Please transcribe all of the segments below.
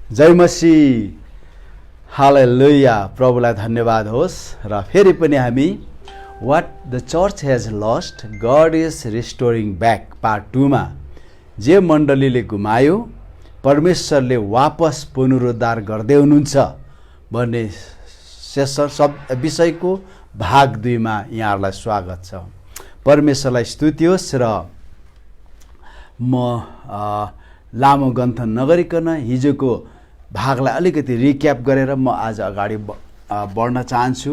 जय मसीह, हालेलुया। प्रभुलाई धन्यवाद होस्। र फेरि पनि हामी what the church has lost God is restoring back part 2 मा जे मण्डलीले गुमायो परमेश्वरले वापस पुनरुद्धार गर्दै हुनुहुन्छ भन्ने विषयको भाग 2 मा यहाँहरूलाई स्वागत छ। परमेश्वरलाई स्तुति होस्। र म लामो गन्थन नगरिकन हिजोको भागलाई अलिकति रिक्याप गरेर म आज अगाडि बढ्न चाहन्छु।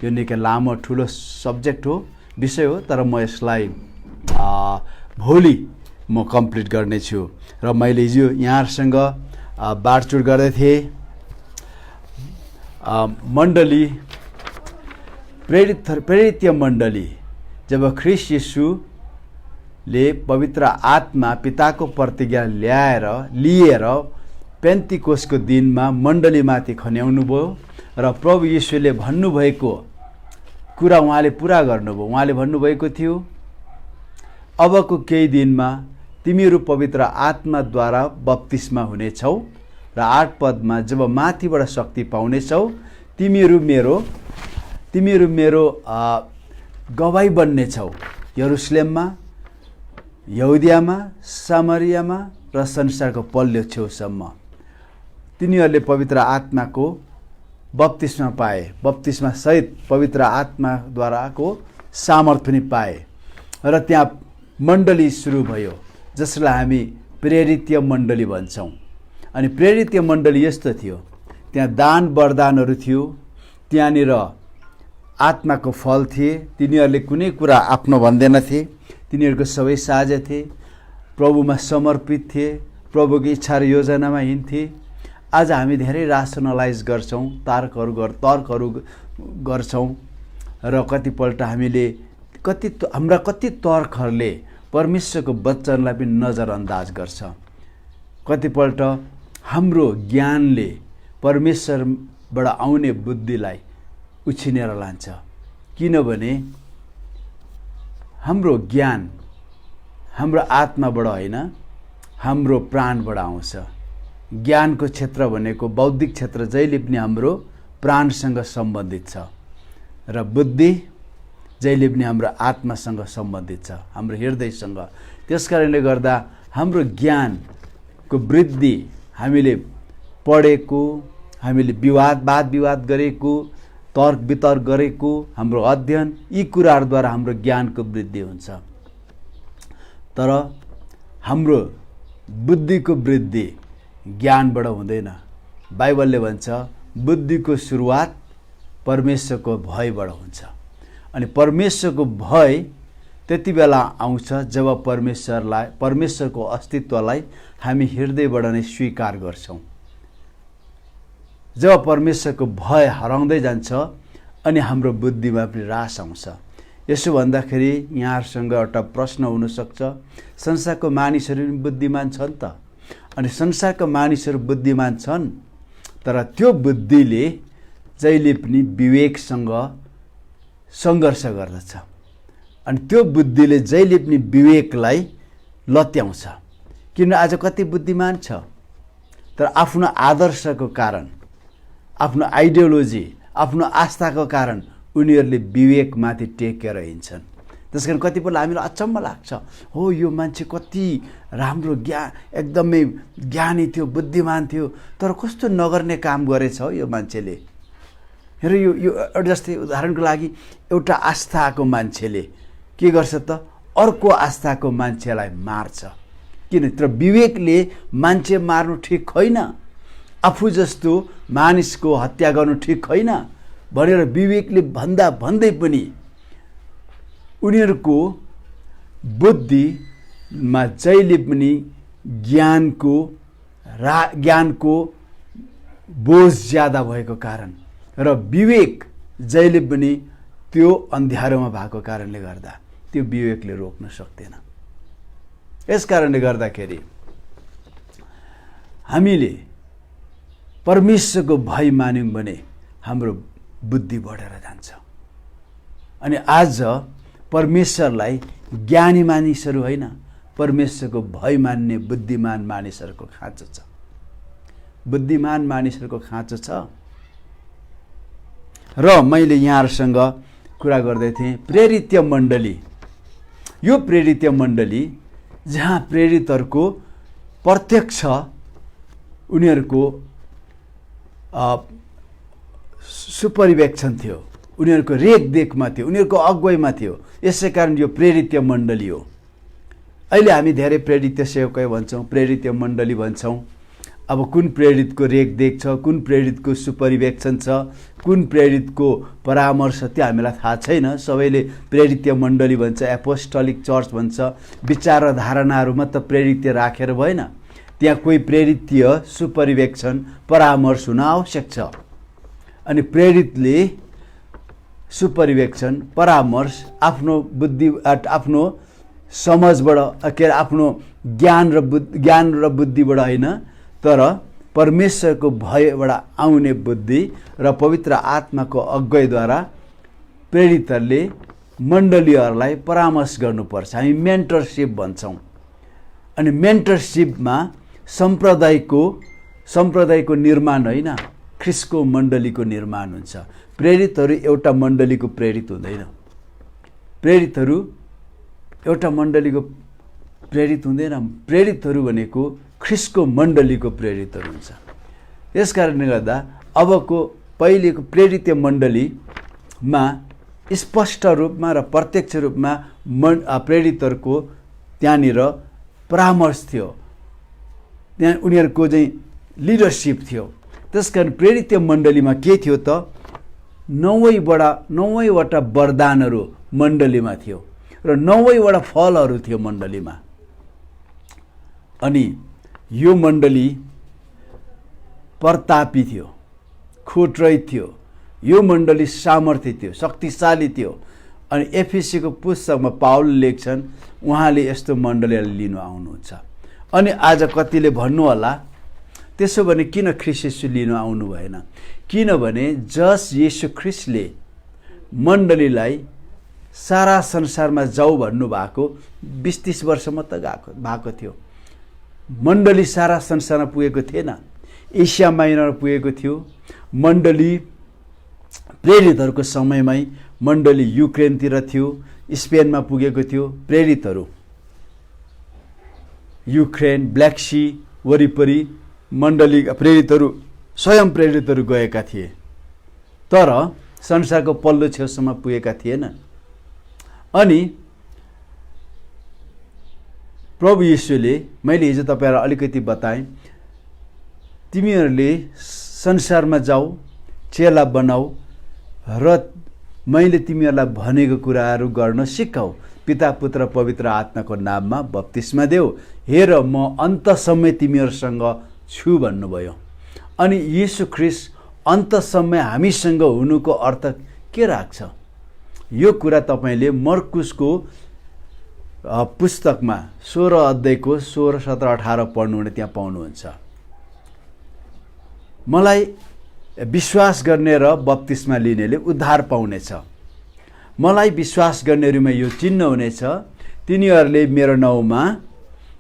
यो निकै लामो ठुलो सब्जेक्ट हो, विषय हो, तर म यसलाई भोलि म कम्प्लिट गर्नेछु। र मैले हिजो यहाँहरूसँग बाँडचुँड गर्दै थिएँ। मण्डली प्रेरित मण्डली जब ख्रीष्ट यीशुले पवित्र आत्मा पिताको प्रतिज्ञा लिएर पेन्तिकोसको दिनमा मण्डलीमाथि खन्याउनु भयो र प्रभु यीशुले भन्नुभएको कुरा उहाँले पुरा गर्नुभयो। उहाँले भन्नुभएको थियो, अबको केही दिनमा तिमीहरू पवित्र आत्माद्वारा बप्तिस्मा हुनेछौ र 8 पदमा जब माथिबाट शक्ति पाउनेछौ तिमीहरू मेरो गवाही बन्नेछौ यरुशलेममा, यहुदियामा, सामरियामा र संसारको पल्लो छेउसम्म। तिनीहरूले पवित्र आत्माको बप्तिस्मा पाए, बप्तिस्मा सहित पवित्र आत्माद्वाराको सामर्थ पनि पाए र त्यहाँ मण्डली सुरु भयो जसलाई हामी प्रेरितीय मण्डली भन्छौँ। अनि प्रेरितीय मण्डली यस्तो थियो, त्यहाँ दान वरदानहरू थियो, त्यहाँनिर आत्माको फल थिए। तिनीहरूले कुनै कुरा आफ्नो भन्दैनथे, तिनीहरूको सबै साझा थिए, प्रभुमा समर्पित थिए, प्रभुको इच्छा र योजनामा हिँड्थे। आज हामी धेरै रासनलाइज गर्छौँ, तर्कहरू गर्छौँ र कतिपल्ट हामीले हाम्रा कति तर्कहरूले परमेश्वरको वचनलाई पनि नजरअन्दाज गर्छ। कतिपल्ट हाम्रो ज्ञानले परमेश्वरबाट आउने बुद्धिलाई उछिनेर लान्छ, किनभने हाम्रो ज्ञान हाम्रो आत्माबाट होइन, हाम्रो प्राणबाट आउँछ। ज्ञानको क्षेत्र भनेको बौद्धिक क्षेत्र जहिले पनि हाम्रो प्राणसँग सम्बन्धित छ र बुद्धि जहिले पनि हाम्रो आत्मासँग सम्बन्धित छ, हाम्रो हृदयसँग। त्यसकारणले गर्दा हाम्रो ज्ञानको वृद्धि हामीले पढेको, हामीले वाद विवाद गरेको, तर्क वितर्क गरेको, हाम्रो अध्ययन, यी कुराहरूद्वारा हाम्रो ज्ञानको वृद्धि हुन्छ। तर हाम्रो बुद्धिको वृद्धि ज्ञानबाट हुँदैन। बाइबलले भन्छ बुद्धिको सुरुवात परमेश्वरको भयबाट हुन्छ। अनि परमेश्वरको भय त्यति बेला आउँछ जब परमेश्वरको अस्तित्वलाई हामी हृदयबाट नै स्वीकार गर्छौँ। जब परमेश्वरको भय हराउँदै जान्छ अनि हाम्रो बुद्धिमा पनि ह्रास आउँछ। यसो भन्दाखेरि यहाँहरूसँग एउटा प्रश्न हुनसक्छ, संसारको मानिसहरू पनि बुद्धिमान छन् त? अनि संसारका मानिसहरू बुद्धिमान छन्, तर त्यो बुद्धिले जहिले पनि विवेकसँग सङ्घर्ष गर्दछ। अनि त्यो बुद्धिले जहिले पनि विवेकलाई लत्याउँछ। किन आज कति बुद्धिमान छ, तर आफ्नो आदर्शको कारण, आफ्नो आइडियोलोजी, आफ्नो आस्थाको कारण उनीहरूले विवेकमाथि टेकेर हिँड्छन्। त्यस कारण कतिपल्ट हामीलाई अचम्म लाग्छ, हो यो मान्छे कति राम्रो एकदमै ज्ञानी थियो, बुद्धिमान थियो, तर कस्तो नगर्ने काम गरेछ हो यो मान्छेले। हेर यो जस्तै उदाहरणको लागि एउटा आस्थाको मान्छेले के गर्छ त, अर्को आस्थाको मान्छेलाई मार्छ। किन? तर विवेकले मान्छे मार्नु ठिक होइन, आफू जस्तो मानिसको हत्या गर्नु ठिक होइन भनेर विवेकले भन्दै पनि उनीहरूको बुद्धिमा जहिले पनि ज्ञानको बोझ ज्यादा भएको कारण र विवेक जहिले पनि त्यो अन्ध्यारोमा भएको कारणले गर्दा त्यो विवेकले रोक्न सक्दैन। यस कारणले गर्दाखेरि हामीले परमेश्वरको भय मान्यौँ भने हाम्रो बुद्धि बढेर जान्छ। अनि आज परमेश्वरलाई ज्ञानी मानिसहरू होइन, परमेश्वरको भय मान्ने बुद्धिमान मानिसहरूको खाँचो छ। बुद्धिमान मानिसहरूको खाँचो छ। र मैले यहाँहरूसँग कुरा गर्दै थिएँ प्रेरित मण्डली। यो प्रेरित मण्डली जहाँ प्रेरितहरूको प्रत्यक्ष उनीहरूको सुपरिवेक्षण थियो, उनीहरूको रेखदेखमा थियो, उनीहरूको अगुवाईमा थियो। यसै कारण यो प्रेरित मण्डली हो। अहिले हामी धेरै प्रेरित सेवकै भन्छौँ, प्रेरित मण्डली भन्छौँ। अब कुन प्रेरितको रेखदेख छ, कुन प्रेरितको सुपरिवेक्षण छ, कुन प्रेरितको परामर्श त्यो हामीलाई थाहा छैन। सबैले प्रेरित मण्डली भन्छ, एपोस्टोलिक चर्च भन्छ। विचार र धारणाहरू मात्र प्रेरित राखेर भएन, त्यहाँ कोही प्रेरितीय सुपरिवेक्षण परामर्श हुन आवश्यक छ। अनि प्रेरितले सुपरिवेक्षण परामर्श आफ्नो बुद्धि, आफ्नो समझबाट के आफ्नो ज्ञान र बुद्धिबाट होइन, तर परमेश्वरको भयबाट आउने बुद्धि र पवित्र आत्माको अगुवाईद्वारा प्रेरितहरूले मण्डलीहरूलाई परामर्श गर्नुपर्छ। हामी मेन्टरसिप भन्छौँ। अनि मेन्टरसिपमा सम्प्रदायको निर्माण होइन, ख्रिस्टको मण्डलीको निर्माण हुन्छ। प्रेरितहरू एउटा मण्डलीको प्रेरित हुँदैन। प्रेरितहरू एउटा मण्डलीको प्रेरित हुँदैन। प्रेरितहरू भनेको ख्रिस्टको मण्डलीको प्रेरितहरू हुन्छ। यस कारणले गर्दा अबको पहिलेको प्रेरित मण्डलीमा स्पष्ट रूपमा र प्रत्यक्ष रूपमा प्रेरितहरूको त्यहाँनिर परामर्श थियो, त्यहाँ उनीहरूको चाहिँ लिडरसिप थियो। त्यसकारण प्रेरित मण्डलीमा के थियो त 9वटा वरदानहरू मण्डलीमा थियो र 9वटा फलहरू थियो मण्डलीमा। अनि यो मण्डली प्रतापी थियो, खोटरहित थियो। यो मण्डली सामर्थ्य थियो, शक्तिशाली थियो। अनि एफिसीको पुस्तकमा पाउल लेख्छन्, उहाँले यस्तो मण्डलीलाई लिनु आउनुहुन्छ। अनि आज कतिले भन्नु होला त्यसो भने किन ख्रिस्ट येशू लिनु आउनु भएन? किनभने जस येशू ख्रिस्टले मण्डलीलाई सारा संसारमा जाऊ भन्नुभएको 20-30 वर्ष मात्र भएको थियो। मण्डली सारा संसारमा पुगेको थिएन। एसिया माइनरमा पुगेको थियो मण्डली। प्रेरितहरूको समयमै मण्डली युक्रेनतिर थियो, स्पेनमा पुगेको थियो। प्रेरितहरू युक्रेन, ब्ल्याक सी वरिपरि मण्डली प्रेरितहरू, स्वयं प्रेरितहरू गएका थिए, तर संसारको पल्लो छेउसम्म पुगेका थिएन। अनि प्रभु येशूले, मैले हिजो तपाईहरुलाई अलिकति बताएँ, तिमीहरूले संसारमा जाऊ, चेला बनाऊ र मैले तिमीहरूलाई भनेको कुराहरू गर्न सिकाऊ। पिता, पुत्र, पवित्र आत्माको नाममा बप्तिस्मा देऊ। हेर म अन्तसम्म तिमीहरूसँग छु भन्नुभयो। अनि येशू ख्रिस्ट अन्तसम्म हामीसँग हुनुको अर्थ के राख्छ? यो कुरा तपाईले मर्कुसको पुस्तकमा 16 अध्यायको 16, 17, 18 पढ्नुहुने त्यहाँ पाउनुहुन्छ। मलाई विश्वास गर्ने र बप्तिस्मा लिनेले उद्धार पाउनेछ। मलाई विश्वास गर्नेहरूमा यो चिन्ह हुनेछ, तिनीहरूले मेरो नाउँमा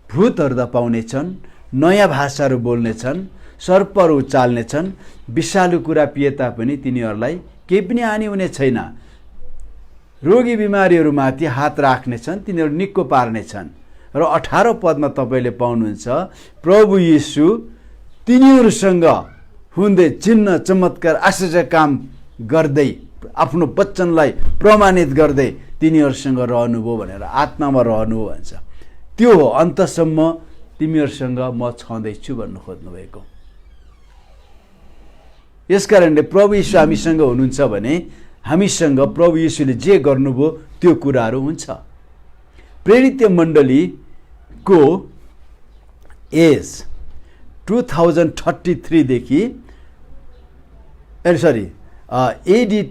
भूतहरू पाउनेछन्, नयाँ भाषाहरू बोल्नेछन्, सर्पहरू उचाल्नेछन्, विषालु कुरा पिए तापनि तिनीहरूलाई केही पनि हानि हुने छैन। रोगी बिमारीहरूमाथि हात राख्नेछन्, तिनीहरू निको पार्नेछन्। र 18 पदमा तपाईले पाउनुहुन्छ, प्रभु येशू तिनीहरूसँग हुँदै चिन्ह, चमत्कार, आश्चर्य काम गर्दै आफ्नो वचनलाई प्रमाणित गर्दै तिनीहरूसँग रहनुभयो भनेर, आत्मामा रहनुभयो भन्छ। त्यो हो अन्तसम्म तिमीहरूसँग म छँदैछु भन्नु खोज्नु भएको। यसकारणले प्रभु येशू हामीसँग हुनुहुन्छ भने हामीसँग प्रभु येशूले जे गर्नुभयो त्यो कुराहरू हुन्छ। प्रेरित मण्डलीको एज 2033 देखि एडी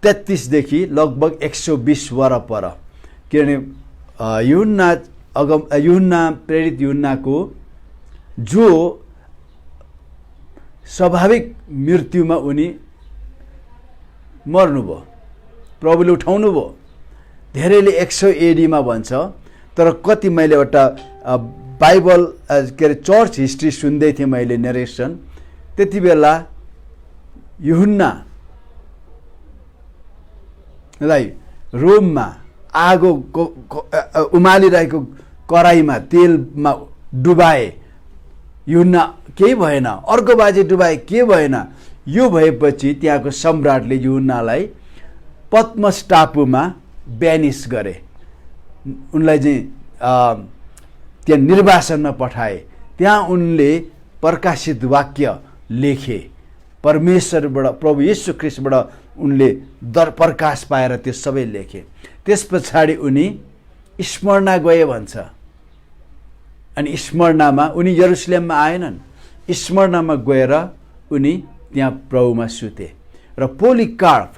33 देखि लगभग 120 वरपर, किनभने यूहन्ना प्रेरित यूहन्नाको जो स्वाभाविक मृत्युमा उनी मर्नुभयो, प्रभुले उठाउनु भयो। धेरैले 100 एडीमा भन्छ, तर कति मैले एउटा बाइबल के अरे चर्च हिस्ट्री सुन्दै थिएँ मैले, नरेसन त्यति बेला यूहन्नालाई रोममा आगो उमालिरहेको कराईमा तेलमा डुबाए। यूहन्ना केही भएन, अर्को बाजी डुबाए के भएन। यो भएपछि त्यहाँको सम्राटले यूहन्नालाई पद्मस टापुमा ब्यानिस गरे, उनलाई चाहिँ त्यहाँ निर्वासनमा पठाए। त्यहाँ उनले प्रकाशित वाक्य लेखे, परमेश्वरबाट प्रभु येशू ख्रीष्टबाट उनले प्रकाश पाएर त्यो सबै लेखे। त्यस पछाडि उनी स्मरणा गए भन्छ। अनि स्मरणामा उनी यरुशलेममा आएनन्, स्मरणामा गएर उनी त्यहाँ प्रभुमा सुते। र पोलिकार्प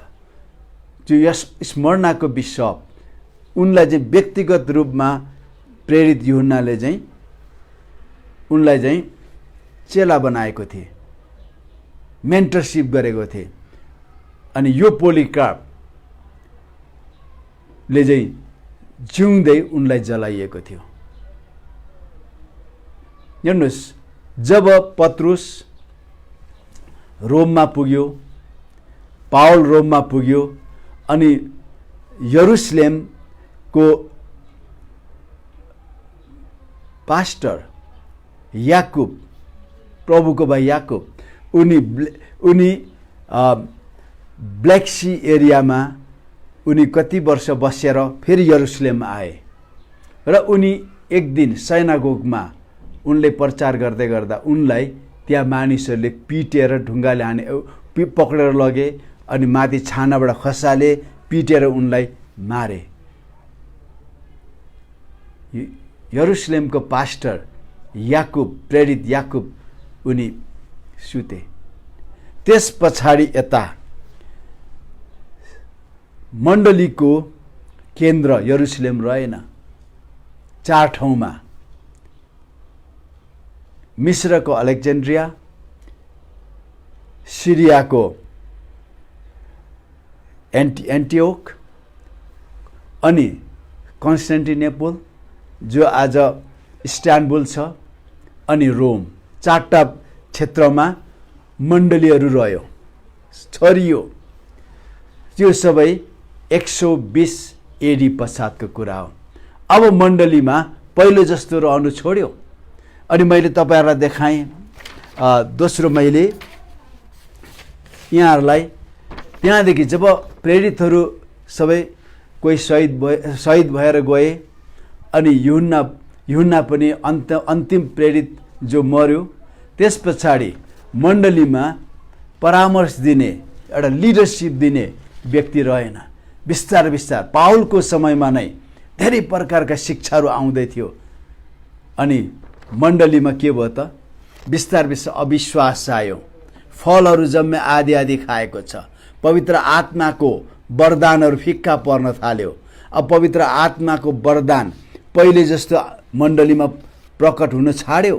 जो यस स्मरणाको बिशप, उनलाई चाहिँ व्यक्तिगत रूपमा प्रेरित यूहन्नाले चाहिँ उनलाई चाहिँ चेला बनाएको थिए, मेन्टरसिप गरेको थिए। अनि यो पोलिकार्पले चाहिँ जिउँदै उनलाई जलाइएको थियो। हेर्नुहोस्, जब पत्रुस रोममा पुग्यो, पावल रोममा पुग्यो, अनि यरुशलेमको पास्टर याकुब, प्रभुको भाइ याकुब, उनी ब्ल्याक सी एरियामा उनी कति वर्ष बसेर फेरि यरुशलेम आए। र उनी एक दिन सिनागोगमा उनले प्रचार गर्दै गर्दा उनलाई त्यहाँ मानिसहरूले पिटेर ढुङ्गाले हाने, पक्रेर लगे, अनि माथि छानाबाट खसाले, पिटेर उनलाई मारे। यरुशलेमको पास्टर याकुब, प्रेरित याकुब, उनी सुते। त्यस पछाडि यता मण्डलीको केन्द्र यरुशलेम रहेन, 4 ठाउँमा, मिस्रको अलेक्जेन्ड्रिया, सिरियाको एन्टिओक, अनि कन्स्टेन्टिनोपल जो आज इस्तानबुल छ, अनि रोम। 4टा क्षेत्रमा मण्डलीहरू रह्यो, छरियो। त्यो सबै 120 एडी पश्चातको कुरा हो। अब मण्डलीमा पहिलो जस्तो रहनु छोड्यो। अनि मैले तपाईहरुलाई देखाएँ, दोस्रो मैले यहाँहरूलाई त्यहाँदेखि जब प्रेरितहरू सबै कोही शहीद भएर गए, अनि यूहन्ना पनि अन्तिम प्रेरित जो मर्यो, त्यस पछाडि मण्डलीमा परामर्श दिने, एउटा लिडरसिप दिने व्यक्ति रहेन। बिस्तार बिस्तार पाउलको समयमा नै धेरै प्रकारका शिक्षाहरू आउँदै थियो। अनि मण्डलीमा के भयो त, बिस्तार बिस्तार अविश्वास आयो, फलहरू जम्मे आदि आदि खाएको छ। पवित्र आत्माको वरदानहरू फिक्का पर्न थाल्यो। अब पवित्र आत्माको वरदान पहिले जस्तो मण्डलीमा प्रकट हुन छाड्यो।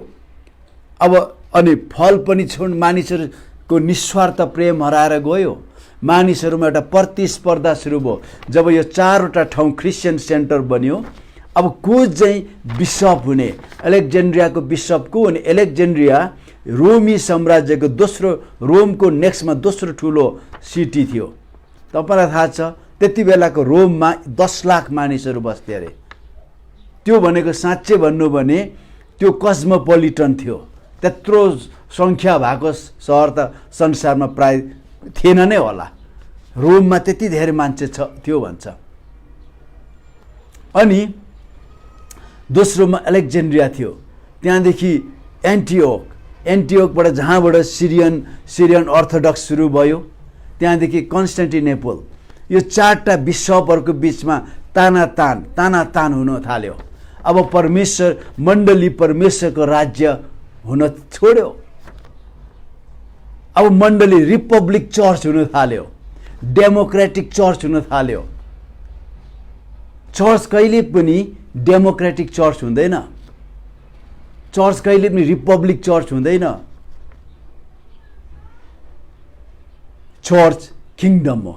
अब अनि फल पनि छोड, मानिसहरूको निस्वार्थ प्रेम हराएर गयो। मानिसहरूमा एउटा प्रतिस्पर्धा सुरु भयो। जब यो 4वटा ठाउँ क्रिस्चियन सेन्टर बन्यो, अब को चाहिँ बिशप हुने? अलेक्जेन्ड्रियाको बिशप को हुने? अलेक्जेन्ड्रिया रोमी साम्राज्यको दोस्रो, रोमको नेक्स्टमा दोस्रो ठुलो सिटी थियो। तपाईलाई थाहा छ त्यति बेलाको रोममा 10 लाख मानिसहरू बस्थे अरे। त्यो भनेको साँच्चै भन्नु भने त्यो कस्मोपोलिटन थियो। त्यत्रो सङ्ख्या भएको सहर त संसारमा प्राय थिएन नै होला। रोममा त्यति धेरै मान्छे थियो भन्छ। अनि दोस्रोमा अलेक्जेन्ड्रिया थियो, त्यहाँदेखि एन्टिओकबाट जहाँबाट सिरियन अर्थोडक्स सुरु भयो, त्यहाँदेखि कन्स्टेन्टिनोपल। यो 4टा बिशपहरूको बिचमा तानातान हुन थाल्यो। अब मण्डली परमेश्वरको राज्य हुन छोड्यो। अब मण्डली रिपब्लिक चर्च हुन थाल्यो, डेमोक्रेटिक चर्च हुन थाल्यो। चर्च कहिले पनि डेमोक्रेटिक चर्च हुँदैन, चर्च कहिले पनि रिपब्लिक चर्च हुँदैन। चर्च किङडम हो,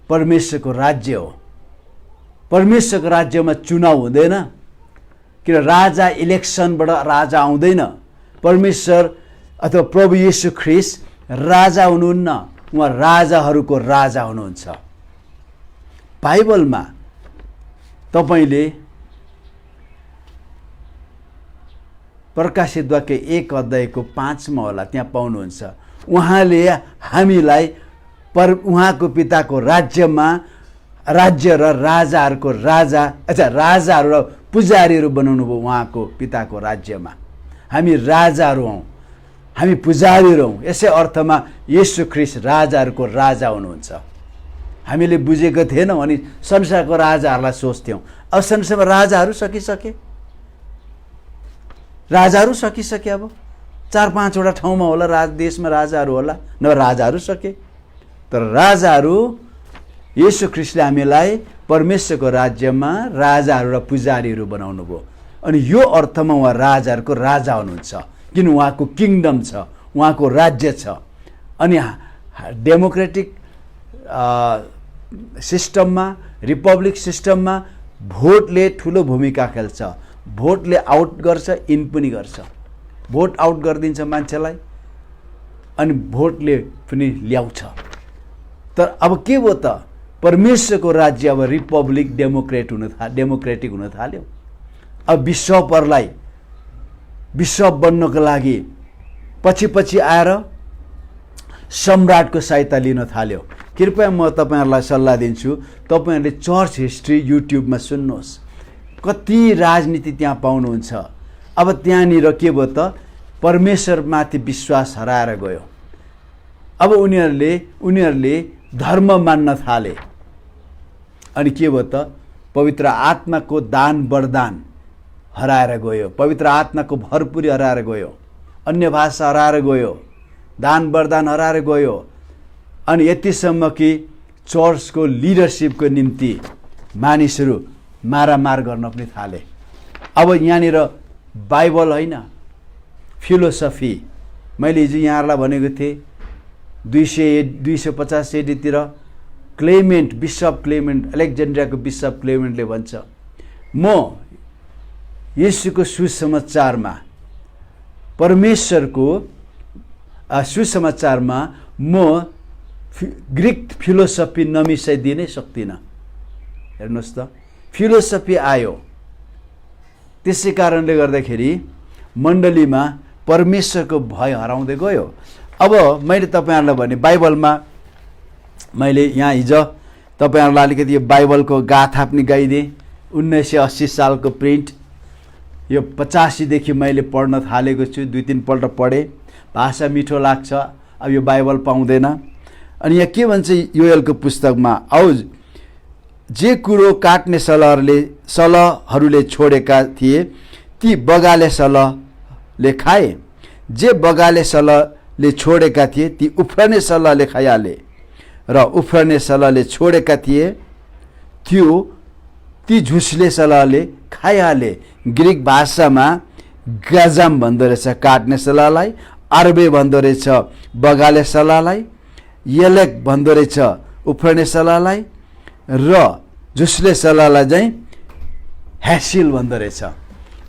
परमेश्वरको राज्य हो। परमेश्वरको राज्यमा चुनाव हुँदैन, किन राजा इलेक्सनबाट राजा आउँदैन। परमेश्वर अथवा प्रभु येशू ख्रीष्ट राजा हुनुहुन्न, उहाँ राजाहरूको राजा हुनुहुन्छ। बाइबलमा तपाईले प्रकाशित वाक्य 1 अध्यायको 5 मा होला, त्यहाँ पाउनुहुन्छ। उहाँले हामीलाई उहाँको पिताको राज्यमा राज्य र राजाहरूको राजा राजाहरू र पुजारीहरू बनाउनु भयो। उहाँको पिताको राज्यमा हामी राजाहरू हौँ, हामी पुजारीहरू हौँ। यसै अर्थमा येशू ख्रीष्ट राजाहरूको राजा हुनुहुन्छ। हामीले बुझेको थिएनौँ अनि संसारको राजाहरूलाई सोच्थ्यौँ। अब संसारमा राजाहरू सकिसके, राजाहरू सकिसके। अब 4-5 ठाउँमा होला देशमा राजाहरू होला, नभए राजाहरू सके। तर राजाहरू येशू ख्रीष्टले हामीलाई परमेश्वरको राज्यमा राजाहरू र पुजारीहरू बनाउनु भयो। अनि यो अर्थमा उहाँ राजाहरूको राजा हुनुहुन्छ, किन उहाँको किङडम छ, उहाँको राज्य छ। अनि डेमोक्रेटिक सिस्टममा, रिपब्लिक सिस्टममा भोटले ठुलो भूमिका खेल्छ। भोटले आउट गर्छ, इन पनि गर्छ। भोट आउट गरिदिन्छ मान्छेलाई अनि भोटले पनि ल्याउँछ। तर अब के भयो त, परमेश्वरको राज्य अब रिपब्लिक डेमोक्रेटिक हुन थाल्यो। अब विश्वभरलाई विश्व बन्नको लागि पछि आएर सम्राटको सहायता लिन थाल्यो। कृपया म तपाईहरुलाई सल्लाह दिन्छु, तपाईहरुले चर्च हिस्ट्री युट्युबमा सुन्नुहोस्, कति राजनीति त्यहाँ पाउनुहुन्छ। अब त्यहाँनिर के भयो त, परमेश्वरमाथि विश्वास हराएर गयो। अब उनीहरूले धर्म मान्न थाले। अनि के भयो त, पवित्र आत्माको दान वरदान हराएर गयो, पवित्र आत्माको भरपुरी हराएर गयो, अन्य भाषा हराएर गयो, दान वरदान हराएर गयो। अनि यतिसम्म कि चर्चको लिडरसिपको निम्ति मानिसहरू मारामार गर्न पनि थाले। अब यहाँनिर बाइबल होइन, फिलोसफी। मैले हिजो यहाँहरूलाई भनेको थिएँ 250 एडीतिर क्लेमेन्ट, बिशप क्लेमेन्ट, अलेक्जेन्ड्रियाको बिशप क्लेमेन्टले भन्छ, म येशूको सुसमाचारमा, परमेश्वरको सुसमाचारमा म ग्रीक फिलोसफी नमिसाइदिनै सक्दिनँ। हेर्नुहोस् त, फिलोसफी आयो। त्यसै कारणले गर्दाखेरि मण्डलीमा परमेश्वरको भय हराउँदै गयो। अब मैले तपाईहरुलाई भने, बाइबलमा मैले यहाँ हिजो तपाईहरुलाई अलिकति यो बाइबलको गाथा पनि गाइदिएँ। 1980 सालको प्रिन्ट, यो 85 देखि मैले पढ्न थालेको छु, 2-3 पल्ट पढेँ। भाषा मिठो लाग्छ। अब यो बाइबल पाउँदैन। अनि यहाँ के भन्छ योएलको पुस्तकमा, औ जे कुरो काट्ने सलहरूले छोडेका थिए ती बगाले सलले खाए, जे बगाले सलले छोडेका थिए ती उफ्रने सलले खाइहाले, र उफ्रने सलले छोडेका थिए ती झुसले सलले खाइहाले। ग्रीक भाषामा गाजाम भन्दो रहेछ काट्ने सललाई, अर्बे भन्दो रहेछ बगाले सललाई, येलेक भन्दो रहेछ उफ्रने सललाई, र झुसले सललाई चाहिँ ह्यासिल भन्दो रहेछ।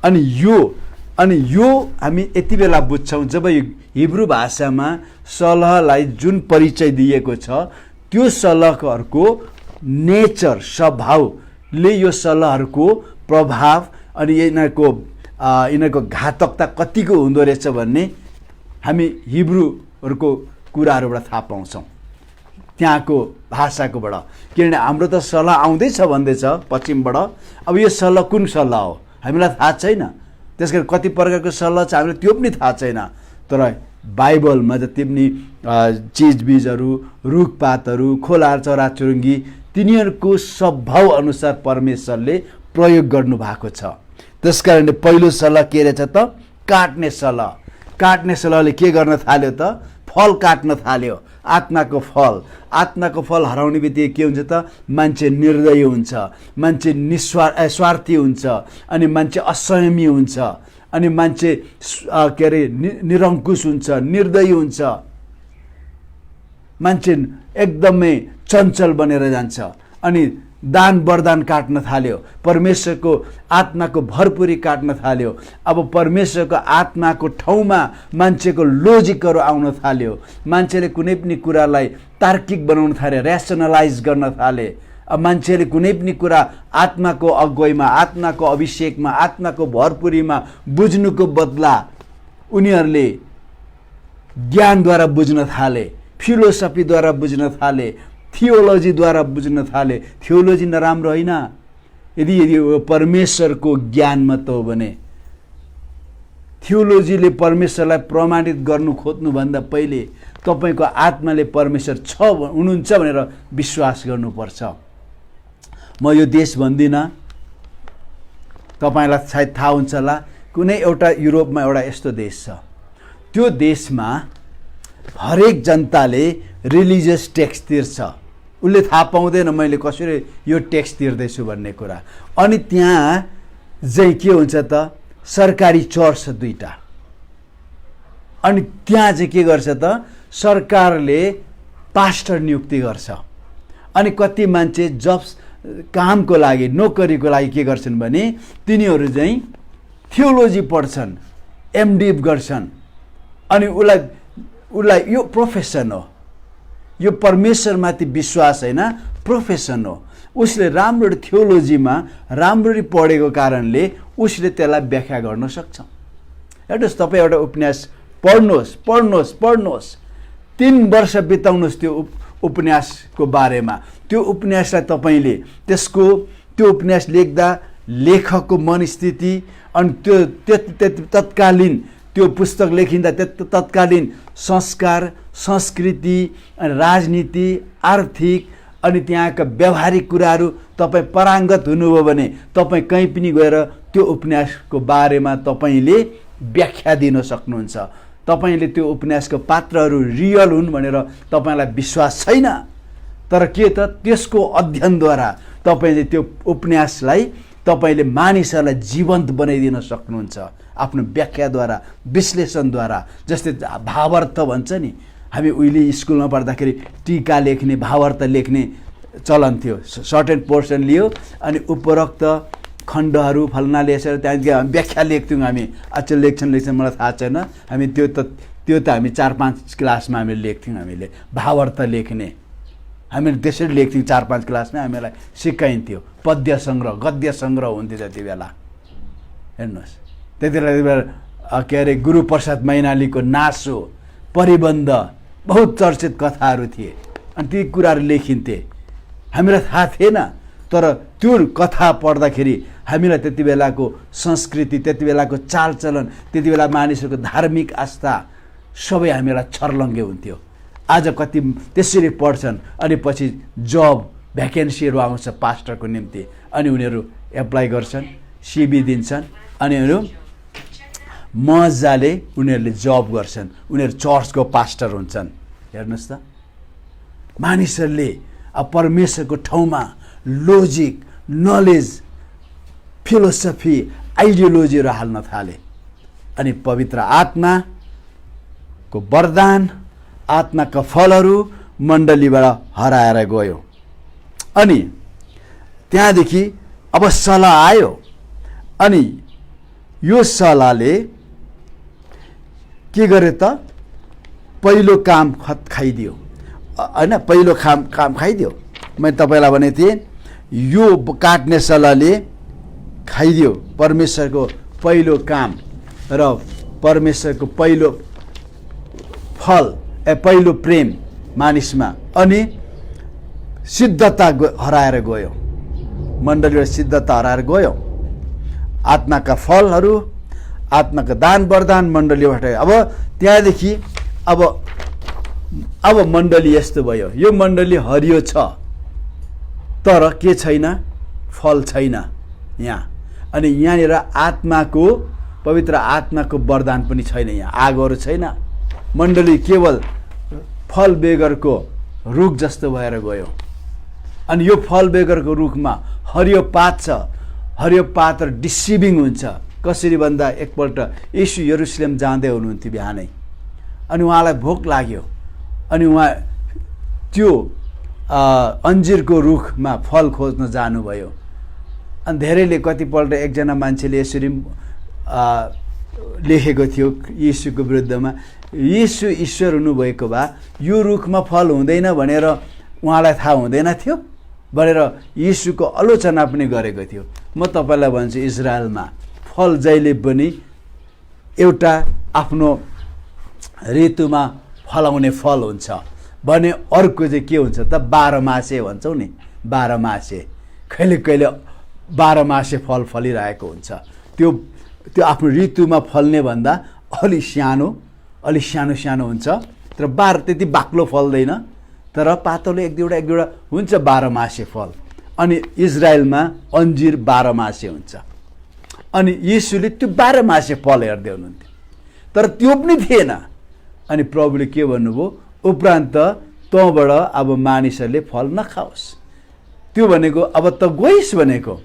अनि यो हामी यति बेला बुझ्छौँ जब हिब्रू भाषामा सलहलाई जुन परिचय दिएको छ, त्यो सलहहरूको नेचर, स्वभावले यो सलहहरूको प्रभाव अनि यिनीहरूको घातकता कतिको हुँदो रहेछ भन्ने हामी हिब्रूहरूको कुराहरूबाट थाहा पाउँछौँ, त्यहाँको भाषाकोबाट। किनभने हाम्रो त सल्लाह आउँदैछ भन्दैछ पश्चिमबाट। अब यो सल्लाह कुन सल्लाह हो हामीलाई थाहा छैन। त्यसकारण कति प्रकारको सल्लाह छ हामीलाई त्यो पनि थाहा छैन। तर बाइबलमा जति पनि चिजबिजहरू, रुखपातहरू, खोला चराचुरुङ्गी, तिनीहरूको स्वभाव अनुसार परमेश्वरले प्रयोग गर्नु भएको छ। त्यसकारणले पहिलो सल्लाह के रहेछ त, काट्ने सल्लाह। काट्ने सल्लाहले के गर्न थाल्यो त, फल काट्न थाल्यो, आत्माको फल। आत्माको फल हराउने बित्तिकै के हुन्छ त, मान्छे निर्दयी हुन्छ, मान्छे स्वार्थी हुन्छ, अनि मान्छे असंयमी हुन्छ, अनि मान्छे के अरे निरङ्कुश हुन्छ, निर्दयी हुन्छ, मान्छे एकदमै चञ्चल बनेर जान्छ। अनि दान वरदान काट्न थाल्यो, परमेश्वरको आत्माको भरपुरी काट्न थाल्यो। अब परमेश्वरको आत्माको ठाउँमा मान्छेको लोजिकहरू आउन थाल्यो। मान्छेले कुनै पनि कुरालाई तार्किक बनाउन थाले, ऱ्यासनलाइज गर्न थाले। अब मान्छेले कुनै पनि कुरा आत्माको अगुवाईमा, आत्माको अभिषेकमा, आत्माको भरपुरीमा बुझ्नुको बदला उनीहरूले ज्ञानद्वारा बुझ्न थाले, फिलोसफीद्वारा बुझ्न थाले, थियोलोजीद्वारा बुझ्न थाले। थियोलोजी नराम्रो होइन, यदि परमेश्वरको ज्ञान मात्र हो भने। थियोलोजीले परमेश्वरलाई प्रमाणित गर्नु खोज्नुभन्दा पहिले तपाईँको आत्माले परमेश्वर हुनुहुन्छ भनेर विश्वास गर्नुपर्छ। म यो देश भन्दिनँ, तपाईँलाई सायद थाहा हुन्छ होला, कुनै एउटा युरोपमा एउटा यस्तो देश छ, त्यो देशमा हरेक जनताले रिलिजियस ट्याक्स तिर्छ। उसले थाहा पाउँदैन मैले कसरी यो ट्याक्स तिर्दैछु भन्ने कुरा। अनि त्यहाँ चाहिँ के हुन्छ त, सरकारी चर्च छ 2टा। अनि त्यहाँ चाहिँ के गर्छ त, सरकारले पास्टर नियुक्ति गर्छ। अनि कति मान्छे जब्स कामको लागि, नोकरीको लागि के गर्छन् भने तिनीहरू चाहिँ थियोलोजी पढ्छन्, एमडी गर्छन्। अनि उसलाई यो प्रोफेसन हो, यो परमेश्वरमाथि विश्वास होइन, प्रोफेसन हो। उसले राम्ररी थियोलोजीमा राम्ररी पढेको कारणले उसले त्यसलाई व्याख्या गर्न सक्छ। हेर्नुहोस्, तपाईँ एउटा उपन्यास पढ्नुहोस् 3 वर्ष बिताउनुहोस् त्यो उपन्यासको बारेमा। त्यो उपन्यासलाई तपाईँले त्यो उपन्यास लेख्दा लेखकको मनस्थिति अनि त्यो तत्कालीन त्यो पुस्तक लेखिँदा तत्कालीन संस्कार, संस्कृति, राजनीति, आर्थिक अनि त्यहाँका व्यावहारिक कुराहरू तपाईँ पारङ्गत हुनुभयो भने तपाईँ कहीँ पनि गएर त्यो उपन्यासको बारेमा तपाईँले व्याख्या दिन सक्नुहुन्छ। तपाईँले त्यो उपन्यासको पात्रहरू रियल हुन् भनेर तपाईँलाई विश्वास छैन, तर के त त्यसको अध्ययनद्वारा तपाईँले त्यो उपन्यासलाई तपाईँले मानिसहरूलाई जीवन्त बनाइदिन सक्नुहुन्छ आफ्नो व्याख्याद्वारा, विश्लेषणद्वारा। जस्तै भावार्थ भन्छ नि, हामी उहिले स्कुलमा पढ्दाखेरि टीका लेख्ने, भावार्थ लेख्ने चलन थियो। सर्टेन पोर्सन लियो अनि उपरोक्त खण्डहरू फल्नाले यसरी त्यहाँ व्याख्या लेख्थ्यौँ हामी। आज लेख्छन् मलाई थाहा छैन, हामी त्यो त हामी 4-5 क्लासमा हामीले लेख्थ्यौँ। हामीले भावार्थ लेख्ने हामीले त्यसरी लेख्थ्यौँ 4-5 क्लासमा, हामीलाई सिकाइन्थ्यो। पद्य सङ्ग्रह, गद्य सङ्ग्रह हुन्थ्यो त्यति बेला। हेर्नुहोस्, त्यति बेला के अरे गुरुप्रसाद मैनालीको नासो, परिबन्ध, बहुत चर्चित कथाहरू थिए अनि ती कुराहरू लेखिन्थे। हामीलाई थाहा थिएन, तर त्यो कथा पढ्दाखेरि हामीलाई त्यति बेलाको संस्कृति, त्यति बेलाको चालचलन, त्यति बेला मानिसहरूको धार्मिक आस्था सबै हामीलाई छर्लङ्गे हुन्थ्यो। आज कति त्यसरी पढ्छन् अनि पछि जब भ्याकेन्सीहरू आउँछ पास्टरको निम्ति अनि उनीहरू एप्लाई गर्छन्, सिभी दिन्छन् अनि उनीहरू मजाले उनीहरूले जब गर्छन्, उनीहरू चर्चको पास्टर हुन्छन्। हेर्नुहोस् त, मानिसहरूले अब परमेश्वरको ठाउँमा लोजिक, नलेज, फिलोसफी, आइडियोलोजीहरू हाल्न थाले। अनि पवित्र आत्माको वरदान, आत्माका फलहरू मण्डलीबाट हराएर गयो। अनि त्यहाँदेखि अब सल्लाह आयो अनि यो सल्लाहले के गरे त, पहिलो काम खाइदियो होइन, पहिलो काम खाइदियो। मैले तपाईँलाई भनेको थिएँ यो काट्ने सल्लाहले खाइदियो परमेश्वरको पहिलो काम र परमेश्वरको पहिलो फल, पहिलो प्रेम मानिसमा। अनि सिद्धता हराएर गयो, मण्डलीबाट सिद्धता हराएर गयो। आत्माका फलहरू, आत्माका दान वरदान मण्डलीबाट। अब त्यहाँदेखि अब मण्डली यस्तो भयो, यो मण्डली हरियो छ तर के छैन, फल छैन यहाँ। अनि यहाँनिर आत्माको, पवित्र आत्माको वरदान पनि छैन, यहाँ आगोहरू छैन। मण्डली केवल फल बेगरको रुख जस्तो भएर गयो। अनि यो फल बेगरको रुखमा हरियो पात छ, हरियो पात र डिसिभिङ हुन्छ। कसरी भन्दा एकपल्ट यीशु यरुसलेम जाँदै हुनुहुन्थ्यो बिहानै, अनि उहाँलाई भोक लाग्यो अनि उहाँ त्यो अन्जिरको रुखमा फल खोज्न जानुभयो। अनि धेरैले कतिपल्ट एकजना मान्छेले यसरी लेखेको थियो येशूको विरुद्धमा, येशू ईश्वर हुनुभएको भए यो रुखमा फल हुँदैन भनेर उहाँलाई थाहा हुँदैन थियो भनेर येशूको आलोचना पनि गरेको थियो। म तपाईँलाई भन्छु, इजरायलमा फल जहिले पनि एउटा आफ्नो ऋतुमा फलाउने फल हुन्छ भने अर्को चाहिँ के हुन्छ त, 12 मासे भन्छौँ नि, 12 मासे, कहिले कहिले 12 मासे फल फलिरहेको हुन्छ। त्यो आफ्नो ऋतुमा फल्ने भन्दा अलि सानो हुन्छ, तर त्यति बाक्लो फल्दैन, तर पातलो एक दुईवटा हुन्छ 12 मासे फल। अनि इजरायलमा अन्जिर 12 मासे हुन्छ। अनि येशूले त्यो 12 मासे फल हेर्दै हुनुहुन्थ्यो, तर त्यो पनि थिएन। अनि प्रभुले के भन्नुभयो, उपरान्त तँबाट अब मानिसहरूले फल नखाओस्। त्यो भनेको अब त गइस् भनेको।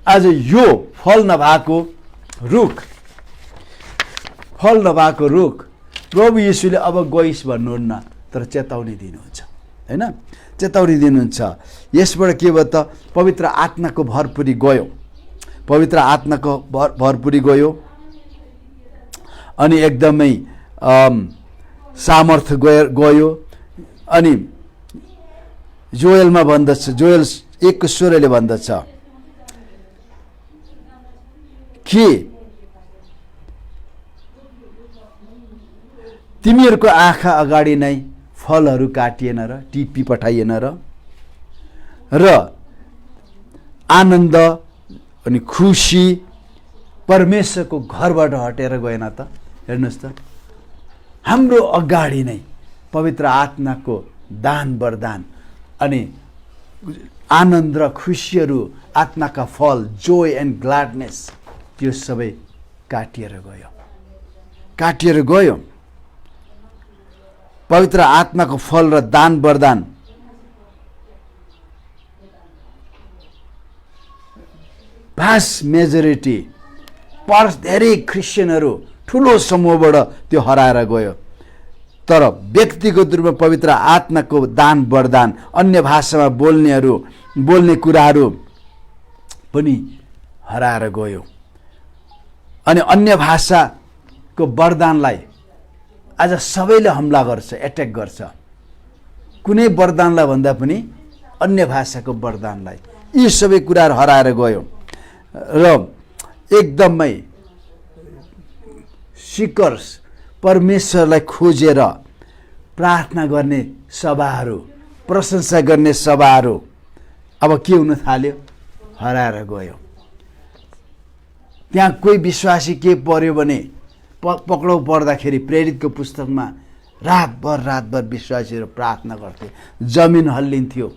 आज यो फल नभएको रुख प्रभु येशूले अब गइस् भन्नुहुन्न, तर चेतावनी दिनुहुन्छ, हैन, चेतावनी दिनुहुन्छ। यसबाट के भयो त, पवित्र आत्माको भरपुरी गयो, अनि एकदमै सामर्थ्य गयो। अनि जोएलमा भन्दछ, जोएल 1:16 भन्दछ कि तिमीहरूको आँखा अगाडि नै फलहरू काटिएन र टिपी पठाइएन र आनन्द अनि खुसी परमेश्वरको घरबाट हटेर गएन त। हेर्नुहोस् त, हाम्रो अगाडि नै पवित्र आत्माको दान वरदान अनि आनन्द र खुसीहरू, आत्माका फल, जोय एन्ड ग्ल्याडनेस, त्यो सबै काटिएर गयो। पवित्र आत्माको फल र दान वरदान भास्ट मेजोरिटी धेरै क्रिस्चियनहरू ठुलो समूहबाट त्यो हराएर गयो। तर व्यक्तिगत रूपमा पवित्र आत्माको दान वरदान, अन्य भाषामा बोल्ने कुराहरू पनि हराएर गयो। अनि अन्य भाषाको वरदानलाई आज सबैले हमला गर्छ, एट्याक गर्छ। कुनै वरदानलाई भन्दा पनि अन्य भाषाको वरदानलाई, यी सबै कुराहरू हराएर गयो। र एकदमै सिकर्स, परमेश्वरलाई खोजेर प्रार्थना गर्ने सभाहरू, प्रशंसा गर्ने सभाहरू अब के हुन थाल्यो, हराएर गयो। त्यहाँ कोही विश्वासी के पर्यो भने पक्राउ पर्दाखेरि प्रेरितको पुस्तकमा रातभर विश्वासीहरू प्रार्थना गर्थे, जमिन हल्लिन्थ्यो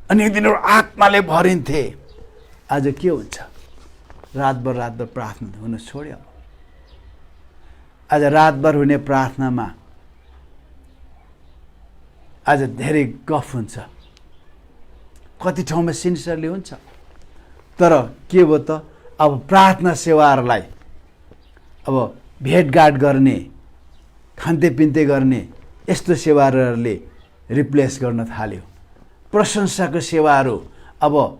अनि तिनीहरू आत्माले भरिन्थे। आज के हुन्छ, रातभर प्रार्थना हुन छोड्यो। आज रातभर हुने प्रार्थनामा आज धेरै गफ हुन्छ, कति ठाउँमा सिन्सियरली हुन्छ, तर के भयो त, अब प्रार्थना सेवाहरूलाई अब भेटघाट गर्ने, खान्तेपिन्ते गर्ने यस्तो सेवाहरूले रिप्लेस गर्न थाल्यो। प्रशंसाको सेवाहरू अब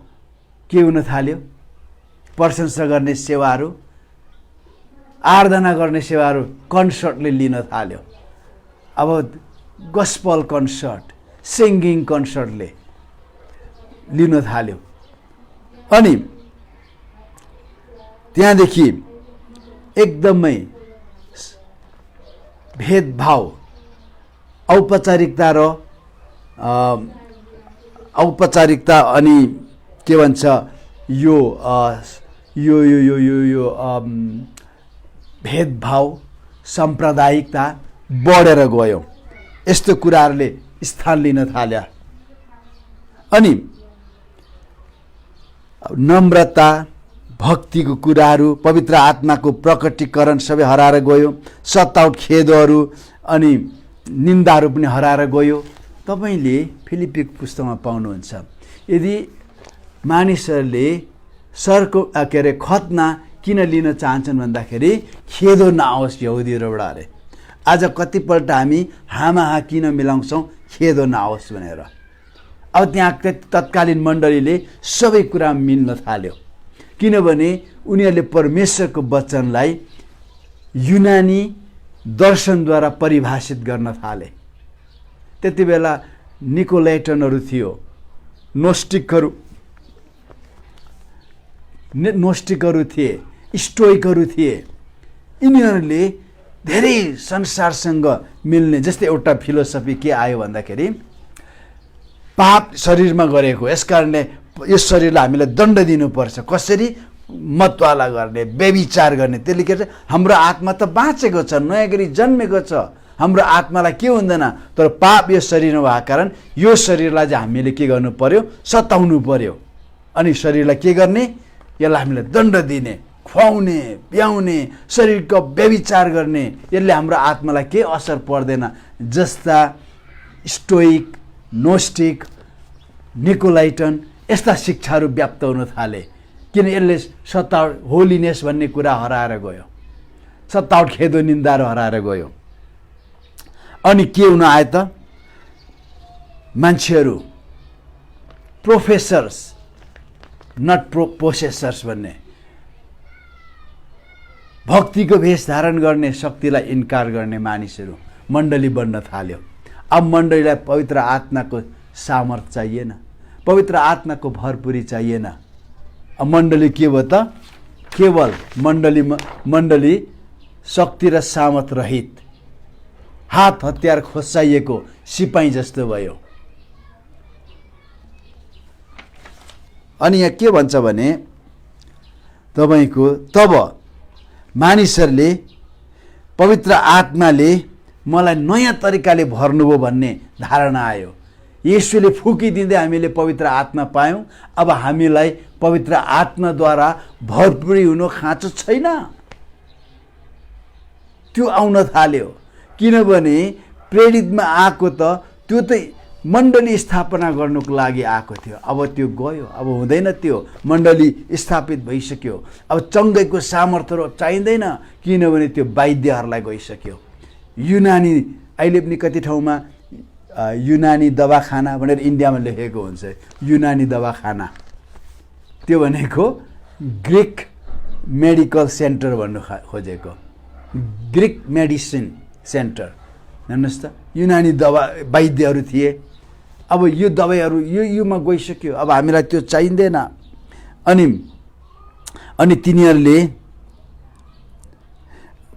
के हुन थाल्यो, प्रशंसा गर्ने सेवाहरू, आराधना गर्ने सेवाहरू कन्सर्टले लिन थाल्यो। अब गस्पल कन्सर्ट, सिङ्गिङ कन्सर्टले लिन थाल्यो। अनि त्यहाँदेखि एकदमै भेदभाव, औपचारिकता अनि के भन्छ यो भेदभाव, साम्प्रदायिकता बढेर गयो। यस्तो कुराहरूले स्थान लिन थाल्या। अनि नम्रता, भक्तिको कुराहरू, पवित्र आत्माको प्रकटीकरण सबै हराएर गयो। सताउट, खेदहरू अनि निन्दाहरू पनि हराएर गयो। तपाईले फिलिप्पीको पुस्तकमा पाउनुहुन्छ, यदि मानिसहरूले खतना किन लिन चाहन्छन् भन्दाखेरि खेदो नआओस् यहुदीहरूबाट अरे। आज कतिपल्ट हामी हामाहा किन मिलाउँछौँ, खेदो नआओस् भनेर। अब त्यहाँ तत्कालीन मण्डलीले सबै कुरा मिल्न थाल्यो, किनभने उनीहरूले परमेश्वरको वचनलाई युनानी दर्शनद्वारा परिभाषित गर्न थाले। त्यति बेला निकोलाइटनहरू थियो, नोस्टिकहरू थिए, स्टोइकहरू थिए। यिनीहरूले धेरै संसारसँग मिल्ने, जस्तै एउटा फिलोसफी के आयो भन्दाखेरि पाप शरीरमा गरेको, यसकारणले यस शरीरलाई हामीले दण्ड दिनुपर्छ। कसरी? मतवाला गर्ने, व्यभिचार गर्ने। त्यसले के भन्छ, हाम्रो आत्मा त बाँचेको छ, नयाँ गरी जन्मेको छ, हाम्रो आत्मालाई के हुँदैन, तर पाप यो शरीरमा भएको कारण यो शरीरलाई चाहिँ हामीले के गर्नु पर्यो, सताउनु पर्यो। अनि शरीरलाई के गर्ने, यसलाई हामीले दण्ड दिने, खुवाउने, पियाउने, शरीरको व्यभिचार गर्ने। यसले हाम्रो आत्मालाई केही असर पर्दैन। जस्ता स्टोइक, नोस्टिक, निकोलाइटन यस्ता शिक्षाहरू व्याप्त हुन थाले, किन यसले सतावट, होलिनेस भन्ने कुरा हराएर गयो, सतावट, खेदो, निन्दाहरू हराएर गयो। अनि के हुन आयो त, मान्छेहरू प्रोफेसर्स नट पोसेसर्स भन्ने, भक्तिको भेष धारण गर्ने शक्तिलाई इन्कार गर्ने मानिसहरू मण्डली बन्न थाल्यो। अब मण्डलीलाई पवित्र आत्माको सामर्थ चाहिएन, पवित्र आत्माको भरपुरी चाहिएन। अब मण्डली के भयो त, केवल मण्डली शक्ति र सामर्थ रहित, हात हतियार खोसाइएको सिपाही जस्तो भयो। अनि यहाँ के भन्छ भने तपाईँको, तब मानिसहरूले पवित्र आत्माले मलाई नयाँ तरिकाले भर्नुभयो भन्ने धारणा आयो। येशूले फुकिदिँदै हामीले पवित्र आत्मा पायौँ। अब हामीलाई पवित्र आत्माद्वारा भरपुरी हुनु खाँचो छैन, त्यो आउन थाल्यो। किनभने प्रेरितमा आएको त त्यो त मण्डली स्थापना गर्नुको लागि आएको थियो, अब त्यो गयो, अब हुँदैन। त्यो मण्डली स्थापित भइसक्यो, अब चङ्गैको सामर्थ्य चाहिँदैन, किनभने त्यो वाद्यहरूलाई गइसक्यो। युनानी, अहिले पनि कति ठाउँमा युनानी दवाखाना भनेर इन्डियामा लेखेको हुन्छ, युनानी दवाखाना, त्यो भनेको ग्रिक मेडिकल सेन्टर भन्नु खोजेको, ग्रिक मेडिसिन सेन्टर। हेर्नुहोस् त, युनानी दवा वैद्यहरू थिए, अब यो दबाईहरू योमा गइसक्यो, अब हामीलाई त्यो चाहिँदैन। अनि तिनीहरूले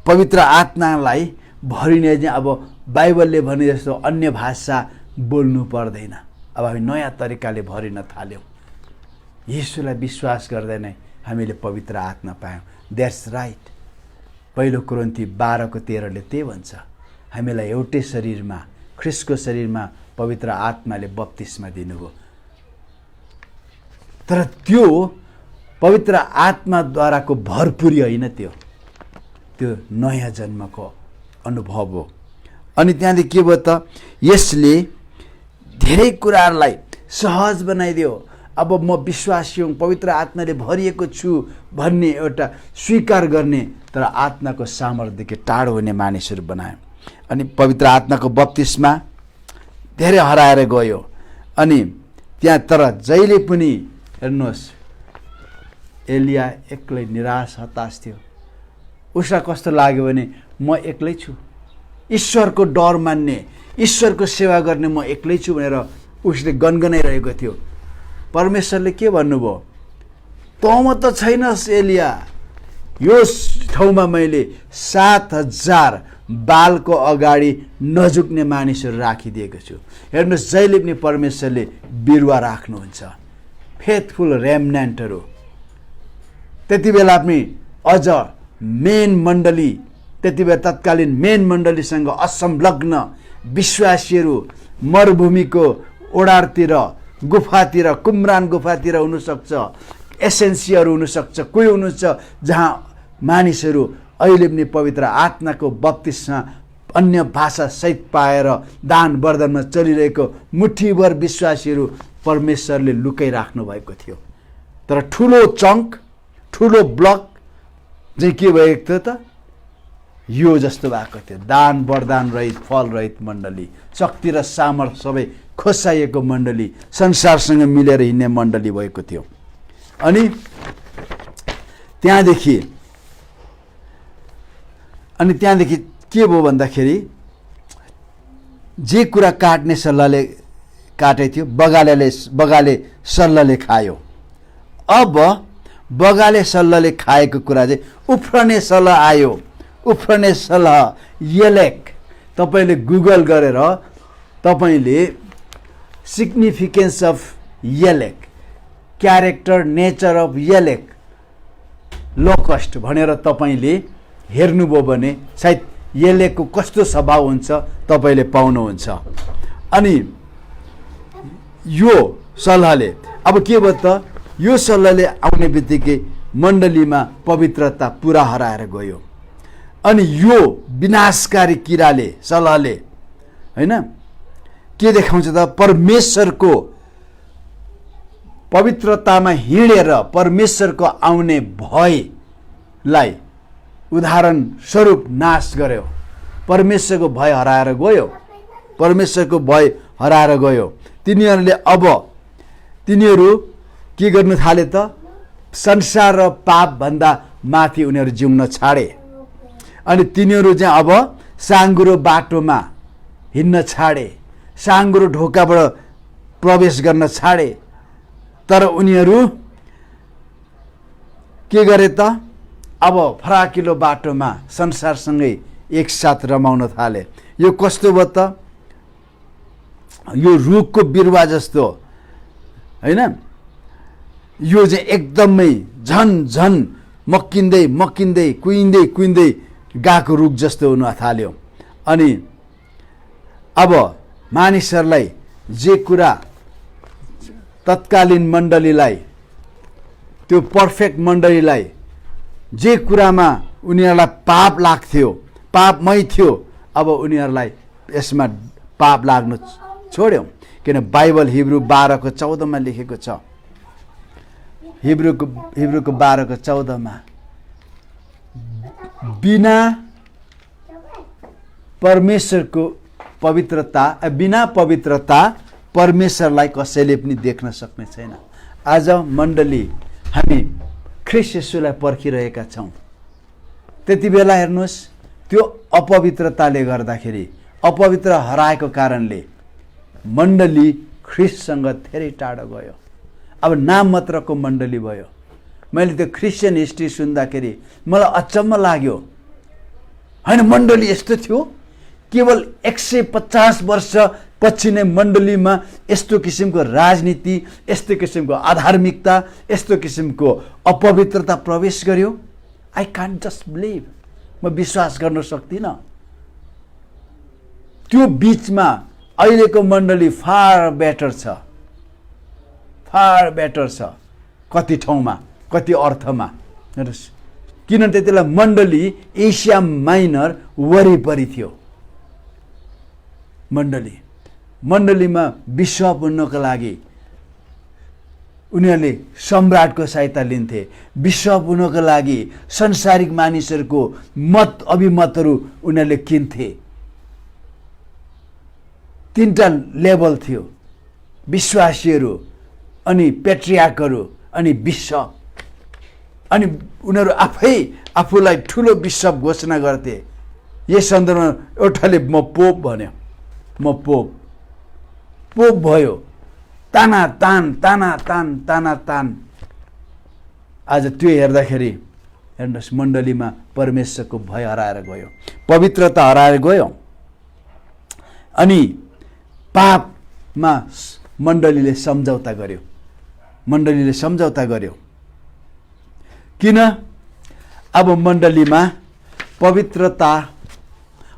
पवित्र आत्मालाई भरिने चाहिँ अब बाइबलले भने जस्तो अन्य भाषा बोल्नु पर्दैन, अब हामी नयाँ तरिकाले भरिन थाल्यौँ। येशूलाई विश्वास गर्दै नै हामीले पवित्र आत्मा पायौँ। That's right. पहिलो कोरिन्थी 12:13 त्यही भन्छ, हामीलाई एउटै शरीरमा, ख्रिस्टको शरीरमा पवित्र आत्माले बप्तिस्मा दिनुभयो। तर त्यो पवित्र आत्माद्वाराको भरपुरी होइन, त्यो नयाँ जन्मको अनुभव हो। अनि त्यहाँदेखि के भयो त, यसले धेरै कुराहरूलाई सहज बनाइदियो। अब म विश्वासी हुँ, पवित्र आत्माले भरिएको छु भन्ने एउटा स्वीकार गर्ने, तर आत्माको सामर्थ्यदेखि टाढो हुने मानिसहरू बनायो। अनि पवित्र आत्माको बप्तिस्मा धेरै हराएर गयो। अनि त्यहाँ तर जहिले पनि हेर्नुहोस्, एलिया एक्लै निराश हताश थियो। उसलाई कस्तो लाग्यो भने म एक्लै छु, ईश्वरको डर मान्ने, ईश्वरको सेवा गर्ने म एक्लै छु भनेर उसले गनगनाइरहेको थियो। परमेश्वरले के भन्नुभयो, तँमा त छैनस् एलिया, यो ठाउँमा मैले 7,000 बालको अगाडि नझुक्ने मानिसहरू राखिदिएको छु। हेर्नुहोस्, जहिले पनि परमेश्वरले बिरुवा राख्नुहुन्छ, फेथफुल रेमनेन्टहरू। त्यति बेला पनि अझ मेन मण्डली, त्यति बेला तत्कालीन मेन मण्डलीसँग असंलग्न विश्वासीहरू मरुभूमिको ओडारतिर, गुफातिर, कुमरान गुफातिर हुनसक्छ, एसेन्सियाहरू हुनसक्छ, कोही हुनुहुन्छ जहाँ मानिसहरू अहिले पनि पवित्र आत्माको बप्तिस्मा अन्य भाषा सहित पाएर दान वर्धनमा चलिरहेको मुठीभर विश्वासीहरू परमेश्वरले लुकाइराख्नु भएको थियो। तर ठुलो चङ्क, ठुलो ब्लक चाहिँ के भएको थियो त, यो जस्तो भएको थियो, दान वरदान रहित फल रहित मण्डली, शक्ति र सामर्थ सबै खोसाइएको मण्डली, संसारसँग मिलेर हिँड्ने मण्डली भएको थियो। अनि त्यहाँदेखि के भयो भन्दाखेरि जे कुरा काट्ने सल्लाहले काटेको थियो, बगाले सल्लाहले खायो। अब बगाले सल्लाहले खाएको कुरा चाहिँ उफ्रने सल्लाह आयो। उफ्रने सल्लाह येलेक, तपाईँले गुगल गरेर तपाईँले सिग्निफिकेन्स अफ येलेक, क्यारेक्टर नेचर अफ येलेक लोकस्ट भनेर तपाईँले हेर्नुभयो भने सायद येलेकको कस्तो स्वभाव हुन्छ तपाईँले पाउनुहुन्छ। अनि यो सल्लाहले अब के भयो त, यो सल्लाहले आउने बित्तिकै मण्डलीमा पवित्रता पुरा हराएर गयो। अनि यो विनाशकारी किराले सल्लाहले हैन के देखाउँछ त, परमेश्वरको पवित्रतामा हिँडेर परमेश्वरको आउने भयलाई उदाहरण स्वरूप नाश गर्यो। परमेश्वरको भय हराएर गयो। परमेश्वरको भय हराएर गयो। तिनीहरू के गर्नु थाले त, संसार र पाप भन्दा माथि उनीहरू जिउन छाडे। अनि तिनीहरू चाहिँ अब साँघुरो बाटोमा हिँड्न छाडे, साँघुरो ढोकाबाट प्रवेश गर्न छाडे। तर उनीहरू के गरे त, अब फराकिलो बाटोमा संसारसँगै एकसाथ रमाउन थाले। यो कस्तो भयो त, यो रुखको बिरुवा जस्तो हैन, यो चाहिँ एकदमै झन मक्किँदै कुइँदै गएको रुख जस्तो हुन थाल्यो। अनि अब मानिसहरूलाई जे कुरा तत्कालीन मण्डलीलाई, त्यो पर्फेक्ट मण्डलीलाई जे कुरामा उनीहरूलाई पाप लाग्थ्यो, पापमै थियो, अब उनीहरूलाई यसमा पाप लाग्नु छोड्यो। किन बाइबल हिब्रू 12:14 लेखेको छ। हिब्रूको 12:14 बिना पवित्रता परमेश्वरलाई कसैले पनि देख्न सक्ने छैन। आज मण्डली हामी ख्रीष्ट येशूलाई पर्खिरहेका छौँ। त्यति बेला हेर्नुहोस्, त्यो अपवित्रताले गर्दाखेरि, अपवित्र हराएको कारणले मण्डली ख्रीष्टसँग धेरै टाढो गयो। अब नाम मात्रको मण्डली भयो। मैले त्यो क्रिस्चियन हिस्ट्री सुन्दाखेरि मलाई अचम्म लाग्यो। होइन, मण्डली यस्तो थियो, केवल 150 वर्ष पछि नै मण्डलीमा यस्तो किसिमको राजनीति, यस्तो किसिमको अधार्मिकता, यस्तो किसिमको अपवित्रता प्रवेश गर्यो। आई कान्ट जस्ट बिलिभ, म विश्वास गर्न सक्दिनँ। त्यो बिचमा अहिलेको मण्डली फार बेटर छ, कति ठाउँमा, कति अर्थमा। हेर्नुहोस्, किनभने त्यति बेला मण्डली एसिया माइनर वरिपरि थियो। मण्डलीमा बिसप हुनको लागि उनीहरूले सम्राटको सहायता लिन्थे। बिसप हुनको लागि संसारिक मानिसहरूको अभिमतहरू उनीहरूले किन्थे। 3टा लेभल थियो, विश्वासीहरू, अनि पेट्रियार्कहरू, अनि बिसप। अनि उनीहरू आफूलाई ठुलो बिसप घोषणा गर्थे। यस सन्दर्भमा एउटाले म पोप भन्यो, म पोप भयो। ताना आज त्यो हेर्दाखेरि हेर्नुहोस्, मण्डलीमा परमेश्वरको भय हराएर गयो, पवित्रता हराएर गयो। अनि पापमा मण्डलीले सम्झौता गर्यो। किन? अब मण्डलीमा पवित्रता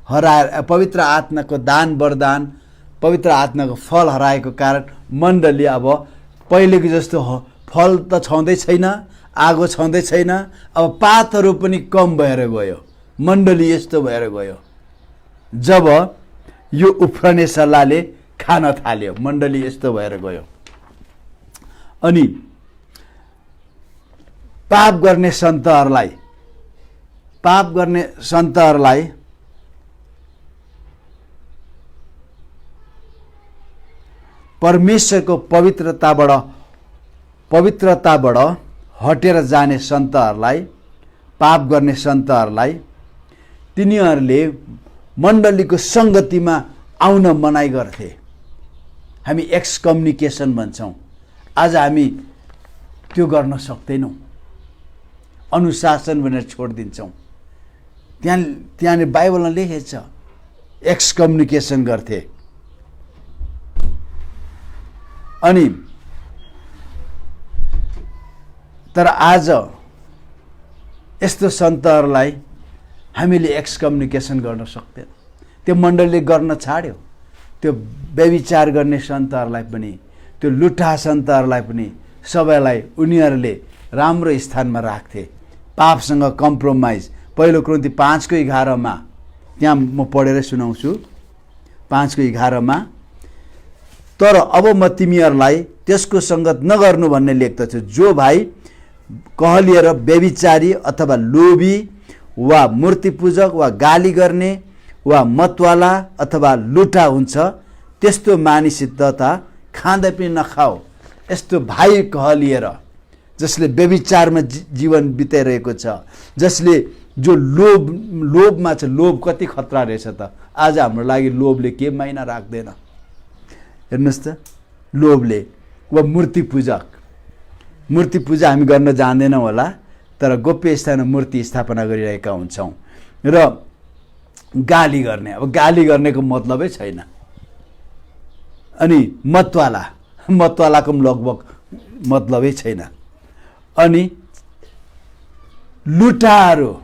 हराएर, पवित्र आत्माको दान वरदान, पवित्र आत्माको फल हराएको कारण मण्डली अब पहिलेको जस्तो फल त छँदै छैन, आगो छँदै छैन। अब पातहरू पनि कम भएर गयो। मण्डली यस्तो भएर गयो। जब यो उफ्रने सल्लाहले खान थाल्यो, मण्डली यस्तो भएर गयो। अनि पाप गर्ने सन्तहरूलाई पाप गर्ने सन्तहरूलाई परमेश्वरको पवित्रताबाट हटेर जाने सन्तहरूलाई, पाप गर्ने सन्तहरूलाई तिनीहरूले मण्डलीको सङ्गतिमा आउन मनाइ गर्थे। हामी एक्सकम्युनिकेसन भन्छौँ। आज हामी त्यो गर्न सक्दैनौँ, अनुशासन भनेर छोडिदिन्छौँ। त्यहाँनिर बाइबलमा लेखेको छ एक्सकम्युनिकेसन गर्थे। अनि तर आज यस्तो सन्तहरूलाई हामीले एक्सकम्युनिकेसन गर्न सक्दैन। त्यो मण्डलीले गर्न छाड्यो। त्यो व्यभिचार गर्ने सन्तहरूलाई पनि, त्यो लुटा सन्तहरूलाई पनि सबैलाई उनीहरूले राम्रो स्थानमा राख्थे। पापसँग कम्प्रोमाइज। पहिलो कोरिन्थी 5:11 त्यहाँ म पढेर सुनाउँछु। 5:11 तर अब म तिमीहरूलाई त्यसको सङ्गत नगर्नु भन्ने लेख्दछु। जो भाइ कहलिएर व्यभिचारी अथवा लोभी वा मूर्तिपूजक वा गाली गर्ने वा मतवाला अथवा लुटा हुन्छ, त्यस्तो मानिससित खाँदै पनि नखाओ। यस्तो भाइ कहलिएर, जसले व्यभिचारमा जीवन बिताइरहेको छ, जसले जो लोभमा छ। लोभ कति खतरा रहेछ त। आज हाम्रो लागि लोभले के माइना राख्दैन। हेर्नुहोस् त, लोभले वा मूर्ति पूजा हामी गर्न जान्दैनौँ होला, तर गोप्य स्थानमा मूर्ति स्थापना गरिरहेका हुन्छौँ। र गाली गर्ने, अब गाली गर्नेको मतलबै छैन। अनि मतवालाको लगभग मतलबै छैन। अनि लुटाहरू,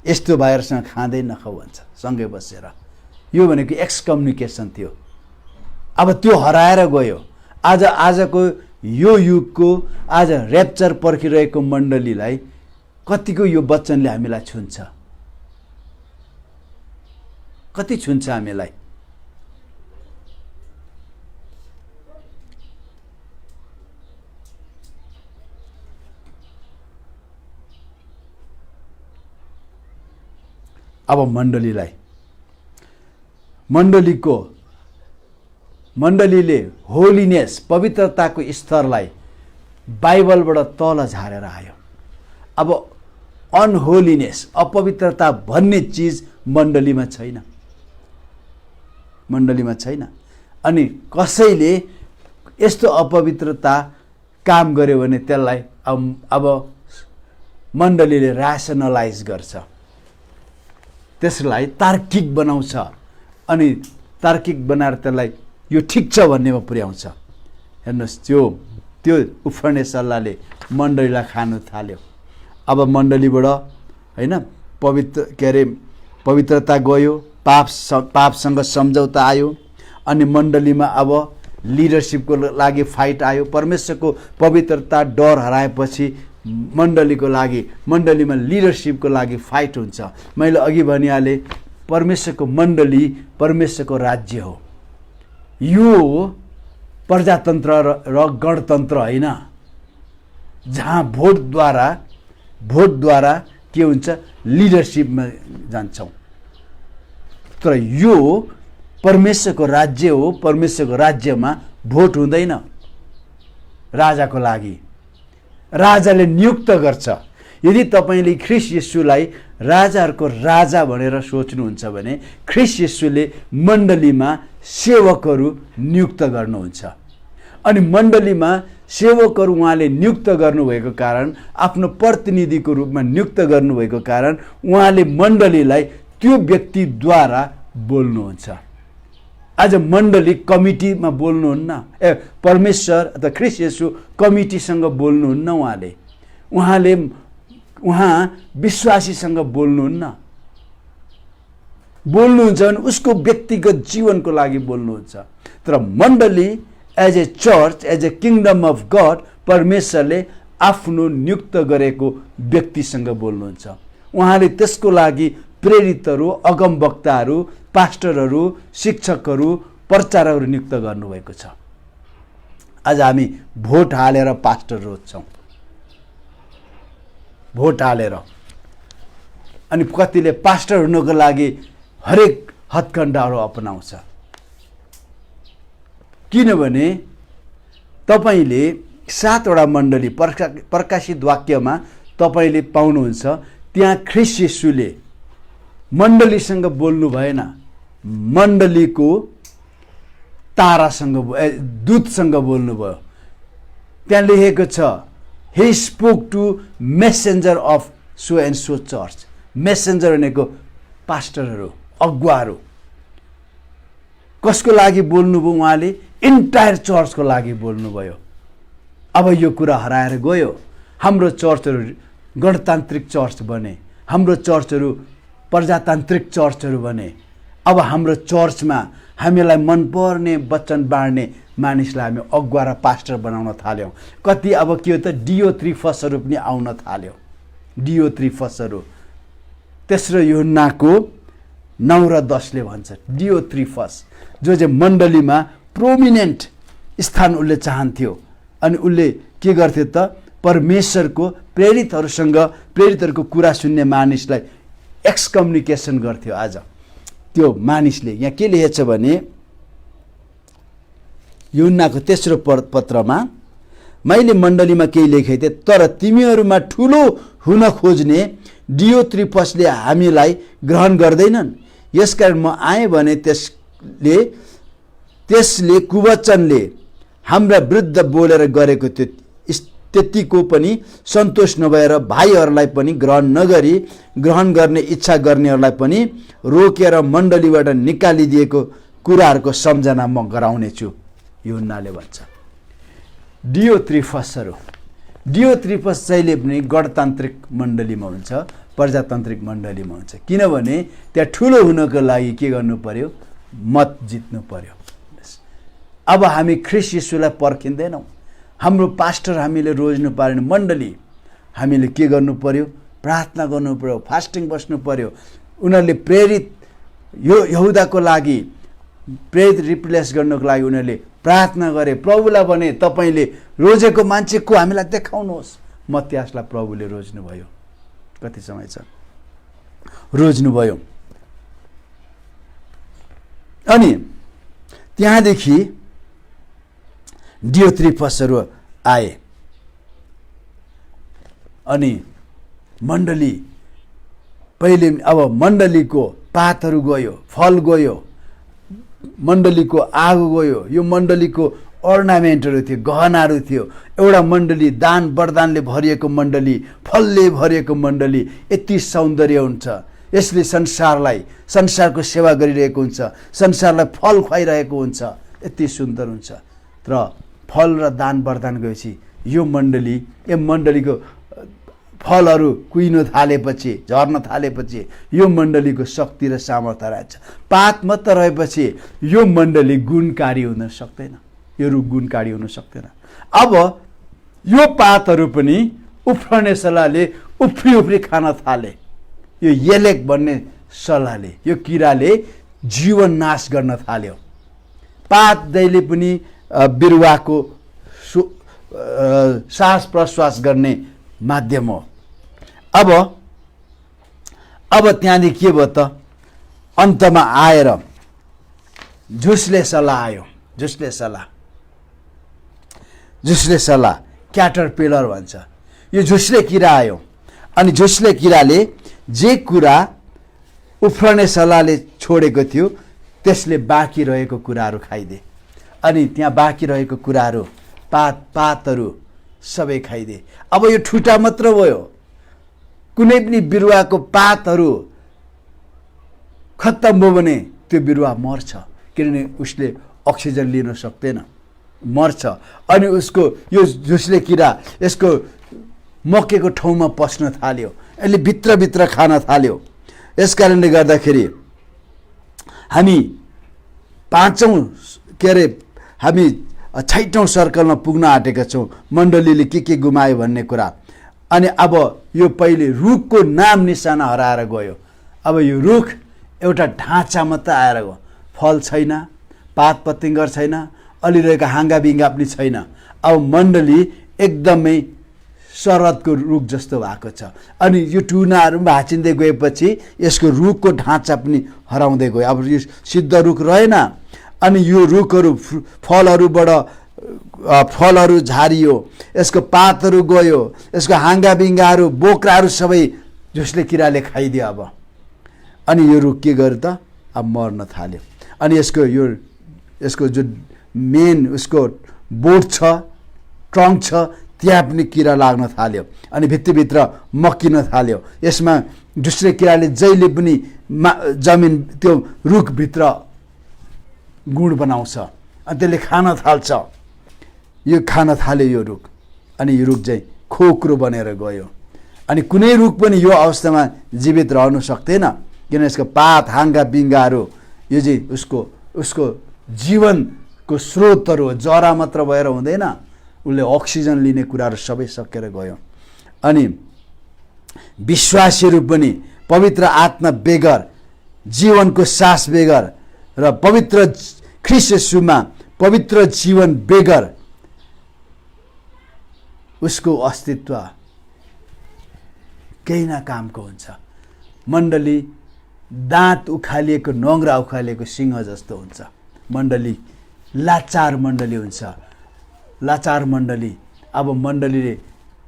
यस्तो भाइहरूसँग खाँदै नखाऊ भन्छ सँगै बसेर। यो भनेको एक्सकम्युनिकेसन थियो। अब त्यो हराएर गयो। आजको यो युगको आज र्याप्चर पर्खिरहेको मण्डलीलाई कतिको यो वचनले हामीलाई छुन्छ, कति छुन्छ हामीलाई। अब मण्डलीले होलिनेस, पवित्रताको स्तरलाई बाइबलबाट तल झारेर आयो। अब अनहोलिनेस, अपवित्रता भन्ने चिज मण्डलीमा छैन। अनि कसैले यस्तो अपवित्रता काम गर्यो भने त्यसलाई अब मण्डलीले ऱ्यासनलाइज गर्छ, त्यसलाई तार्किक बनाउँछ। अनि तार्किक बनाएर त्यसलाई यो ठिक छ भन्नेमा पुर्याउँछ। हेर्नुहोस्, त्यो उफ्रने सल्लाहले मण्डलीलाई खानु थाल्यो। अब मण्डलीबाट होइन पवित्रता गयो, पापसँग सम्झौता आयो। अनि मण्डलीमा अब लिडरसिपको लागि फाइट आयो। परमेश्वरको पवित्रता डर हराएपछि मण्डलीमा लिडरसिपको लागि फाइट हुन्छ। मैले अघि भनिहालेँ, परमेश्वरको मण्डली परमेश्वरको राज्य हो। यो प्रजातन्त्र र गणतन्त्र होइन, जहाँ भोटद्वारा के हुन्छ, लिडरसिपमा जान्छौँ। तर यो परमेश्वरको राज्य हो। परमेश्वरको राज्यमा भोट हुँदैन। राजाको लागि राजाले नियुक्त गर्छ। यदि तपाईँले ख्रीष्ट येशूलाई राजाहरूको राजा भनेर सोच्नुहुन्छ भने ख्रीष्ट येशूले मण्डलीमा सेवकहरू नियुक्त गर्नुहुन्छ। अनि मण्डलीमा सेवकहरू उहाँले नियुक्त गर्नुभएको कारण, आफ्नो प्रतिनिधिको रूपमा नियुक्त गर्नुभएको कारण उहाँले मण्डलीलाई त्यो व्यक्तिद्वारा बोल्नुहुन्छ। आज मण्डली कमिटीमा बोल्नुहुन्न। परमेश्वर अथवा ख्रीष्ट येशू कमिटीसँग बोल्नुहुन्न। उहाँ विश्वासीसँग बोल्नुहुन्छ भने उसको व्यक्तिगत जीवनको लागि बोल्नुहुन्छ। तर मण्डली as a church, as a kingdom of God, परमेश्वरले आफ्नो नियुक्त गरेको व्यक्तिसँग बोल्नुहुन्छ। उहाँले त्यसको लागि प्रेरितहरू, अगमवक्ताहरू, पास्टरहरू, शिक्षकहरू, प्रचारकहरू नियुक्त गर्नुभएको छ। आज हामी भोट हालेर पास्टर रोज्छौँ। भोट हालेर अनि कतिले पास्टर हुनको लागि हरेक हत्कण्डाहरू अपनाउँछ। किनभने तपाईले 7 वटा मण्डली प्रकाशित वाक्यमा तपाईले पाउनुहुन्छ, त्यहाँ ख्रीष्ट येशूले मण्डलीसँग बोल्नु भएन, मण्डलीको तारासँग दूतसँग बोल्नुभयो। त्यहाँ लेखेको छ, he spoke to messenger of so and so church। Messenger भनेको पास्टरहरू, अगुवाहरू। कसको लागि बोल्नुभयो उहाँले? इन्टायर चर्चको लागि बोल्नुभयो। अब यो कुरा हराएर गयो। हाम्रो चर्चहरू गणतान्त्रिक चर्च बने, हाम्रो चर्चहरू प्रजातान्त्रिक चर्चहरू बने। अब हाम्रो चर्चमा हामीलाई मनपर्ने वचन बाँड्ने मानिसलाई हामी अगुवा र पास्टर बनाउन थाल्यौँ। कति अब के हो त, डियोत्रिफसहरू पनि आउन थाल्यो। डियोत्रिफसहरू, तेस्रो यूहन्नाको 9 र 10 ले भन्छ, डियोत्रिफस जो चाहिँ मण्डलीमा प्रोमिनेन्ट स्थान उसले चाहन्थ्यो। अनि उसले के गर्थ्यो त, परमेश्वरको प्रेरितहरूको कुरा सुन्ने मानिसलाई एक्सकम्युनिकेसन गर्थ्यो। आज त्यो मानिसले यहाँ के लेखेछ भने, यूहन्नाको तेस्रो पत्रमा, मैले मण्डलीमा केही लेखेको थिएँ, तर तिमीहरूमा ठुलो हुन खोज्ने डियोत्रिफसले हामीलाई ग्रहण गर्दैनन्। यसकारण म आएँ भने त्यसले कुवचनले हाम्रा विरुद्ध बोलेर गरेको थियो, त्यतिको पनि सन्तोष नभएर भाइहरूलाई पनि ग्रहण नगरी ग्रहण गर्ने इच्छा गर्नेहरूलाई पनि रोकेर मण्डलीबाट निकालिदिएको कुराहरूको सम्झना म गराउनेछु, यूहन्नाले भन्छ। डियोत्रिफस जहिले पनि गणतान्त्रिक मण्डलीमा हुन्छ, प्रजातान्त्रिक मण्डलीमा हुन्छ। किनभने त्यहाँ ठुलो हुनको लागि के गर्नु पर्यो? मत जित्नु पर्यो। अब हामी ख्रीष्ट येशूलाई पर्खिँदैनौँ। हाम्रो पास्टर हामीले रोज्नु पारेन, मण्डली हामीले के गर्नु पर्यो? प्रार्थना गर्नु पर्यो, फास्टिङ बस्नु पर्यो। उनीहरूले प्रेरित यहुदाको लागि प्रेरित रिप्लेस गर्नको लागि उनीहरूले प्रार्थना गरे। प्रभुलाई भने तपाईँले रोजेको मान्छे को हामीलाई देखाउनुहोस्। मत्तियासलाई प्रभुले रोज्नुभयो। कति समय छ? रोज्नुभयो। अनि त्यहाँदेखि डियोत्रिफसहरू आए। अनि मण्डली पहिले अब मण्डलीको पातहरू गयो, फल गयो, मण्डलीको आगो गयो। यो मण्डलीको अर्नामेन्टहरू थियो, गहनाहरू थियो। एउटा मण्डली दान वरदानले भरिएको मण्डली, फलले भरिएको मण्डली, यति सौन्दर्य हुन्छ। यसले संसारको सेवा गरिरहेको हुन्छ, संसारलाई फल खुवाइरहेको हुन्छ, यति सुन्दर हुन्छ। तर फल र दान वरदान गएपछि यो मण्डलीको फलहरू कुहिन थालेपछि, झर्न थालेपछि यो मण्डलीको शक्ति र सामर्थ्य रहेछ। पात मात्र रहेपछि यो मण्डली गुणकारी हुन सक्दैन, यो रुख गुणकारी हुन सक्दैन। अब यो पातहरू पनि उफ्रने सल्लाहले उफ्री खान थाले। यो येलेक भन्ने सल्लाहले, यो किराले जीवन नाश गर्न थाल्यो। पात जहिले पनि बिरुवाको सास प्रश्वास गर्ने माध्यम हो। अब त्यहाँदेखि के भयो त, अन्तमा आएर झुसले सल्लाह आयो। झुसले सल्लाह क्याटरपिलर भन्छ। यो झुसले किरा आयो। अनि झुसले किराले जे कुरा उफ्रने सल्लाहले छोडेको थियो त्यसले बाँकी रहेको कुराहरू खाइदिए। अनि त्यहाँ बाँकी रहेको कुराहरू, पातहरू सबै खाइदिए। अब यो ठुटा मात्र भयो। कुनै पनि बिरुवाको पातहरू खत्तम भयो भने त्यो बिरुवा मर्छ, किनभने उसले अक्सिजन लिन सक्दैन, मर्छ। अनि उसको यो झुसले किरा यसको मकेको ठाउँमा पस्न थाल्यो, यसले भित्रभित्र खान थाल्यो। यस कारणले गर्दाखेरि हामी हामी 6औं सर्कलमा पुग्न आँटेका छौँ। मण्डलीले के गुमायो भन्ने कुरा। अनि अब यो पहिले रुखको नाम निशाना हराएर गयो। अब यो रुख एउटा ढाँचा मात्र आएर गयो, फल छैन, पात पतिङ्गर छैन, अलिरहेको हाँगा बिङ्गा पनि छैन। अब मण्डली एकदमै शरदको रुख जस्तो भएको छ। अनि यो टुनाहरू भाँचिँदै गएपछि यसको रुखको ढाँचा पनि हराउँदै गयो। अब यो सिद्ध रुख रहेन, अनि यो रुखहरू फलहरूबाट फलहरू झारियो, यसको पातहरू गयो, यसको हाँगा बिङ्गाहरू बोक्राहरू सबै झुसले किराले खाइदियो। अब अनि यो रुख के गर्यो त? अब मर्न थाल्यो। अनि यसको जो मेन उसको बोट छ, ट्रङ्क छ, त्यहाँ पनि किरा लाग्न थाल्यो। अनि भित्रभित्र मक्किन थाल्यो। यसमा झुसले किराले जहिले पनि जमिन त्यो रुखभित्र गुड बनाउँछ, अनि त्यसले खान थाल्छ। यो खान थाल्यो यो रुख, अनि यो रुख चाहिँ खोक्रो बनेर गयो। अनि कुनै रुख पनि यो अवस्थामा जीवित रहनु सक्दैन, किन यसको पात हाँगा बिङ्गाहरू यो चाहिँ उसको जीवनको स्रोतहरू हो। जरा मात्र भएर हुँदैन, उसले अक्सिजन लिने कुराहरू सबै सकेर गयो। अनि विश्वासीहरू पनि पवित्र आत्मा बेगर, जीवनको सास बेगर र पवित्र ख्रीष्ट येशूमा पवित्र जीवन बेगर उसको अस्तित्व केही न कामको हुन्छ। मण्डली दाँत उखालिएको, नङ्ग्रा उखालिएको सिंह जस्तो हुन्छ। मण्डली लाचार मण्डली हुन्छ। लाचार मण्डली, अब मण्डलीले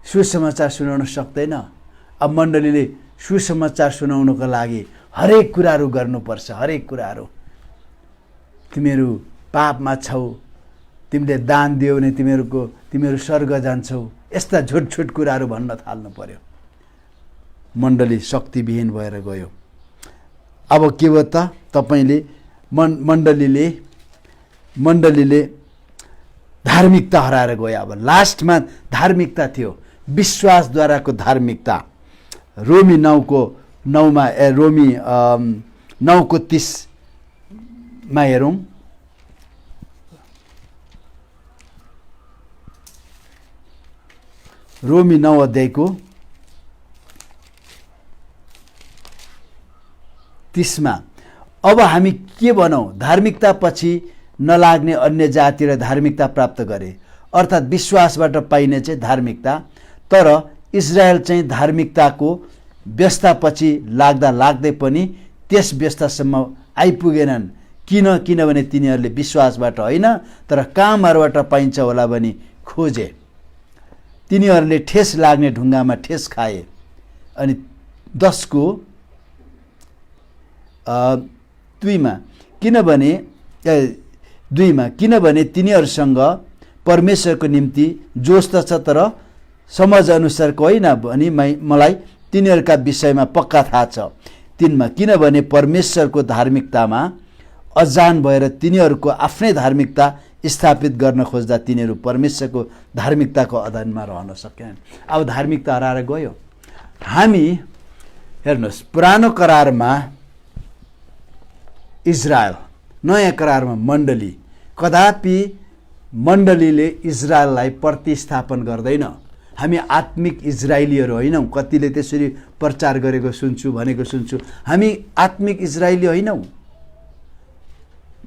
सुसमाचार सुनाउन सक्दैन। अब मण्डलीले सुसमाचार सुनाउनको लागि हरेक कुराहरू गर्नुपर्छ। हरेक कुराहरू, तिमीहरू पापमा छौ, तिमीले दान दियो भने तिमीहरू स्वर्ग जान्छौ, यस्ता झुटछुट कुराहरू भन्न थाल्नु पर्यो। मण्डली शक्तिविहीन भएर गयो। अब के भयो त? तपाईँले मण्डलीले धार्मिकता हराएर गयो। अब लास्टमा धार्मिकता थियो, विश्वासद्वाराको धार्मिकता। रोमी 9:30 हेरौँ। रोमी 9 अध्यायको 30 अब हामी के भनौँ? धार्मिकता पछि नलाग्ने अन्य जाति र धार्मिकता प्राप्त गरे, अर्थात् विश्वासबाट पाइने चाहिँ धार्मिकता। तर इजरायल चाहिँ धार्मिकताको व्यवस्थापछि लाग्दै पनि त्यस व्यवस्थासम्म आइपुगेनन्। किनभने तिनीहरूले विश्वासबाट होइन तर कामहरूबाट पाइन्छ होला भनी खोजे। तिनीहरूले ठेस लाग्ने ढुङ्गामा ठेस खाए। अनि 10:2 किनभने तिनीहरूसँग परमेश्वरको निम्ति जोश त छ तर समझ अनुसारको होइन भनी मलाई तिनीहरूका विषयमा पक्का थाहा छ। 3 किनभने परमेश्वरको धार्मिकतामा अजान भएर तिनीहरूको आफ्नै धार्मिकता स्थापित गर्न खोज्दा तिनीहरू परमेश्वरको धार्मिकताको अधीनमा रहन सकेनन्। अब धार्मिकता हराएर गयो। हामी हेर्नुहोस्, पुरानो करारमा इजरायल, नयाँ करारमा मण्डली। कदापि मण्डलीले इजरायललाई प्रतिस्थापन गर्दैन। हामी आत्मिक इजरायलीहरू होइनौँ। कतिले त्यसरी प्रचार गरेको भनेको सुन्छु। हामी आत्मिक इजरायली होइनौँ।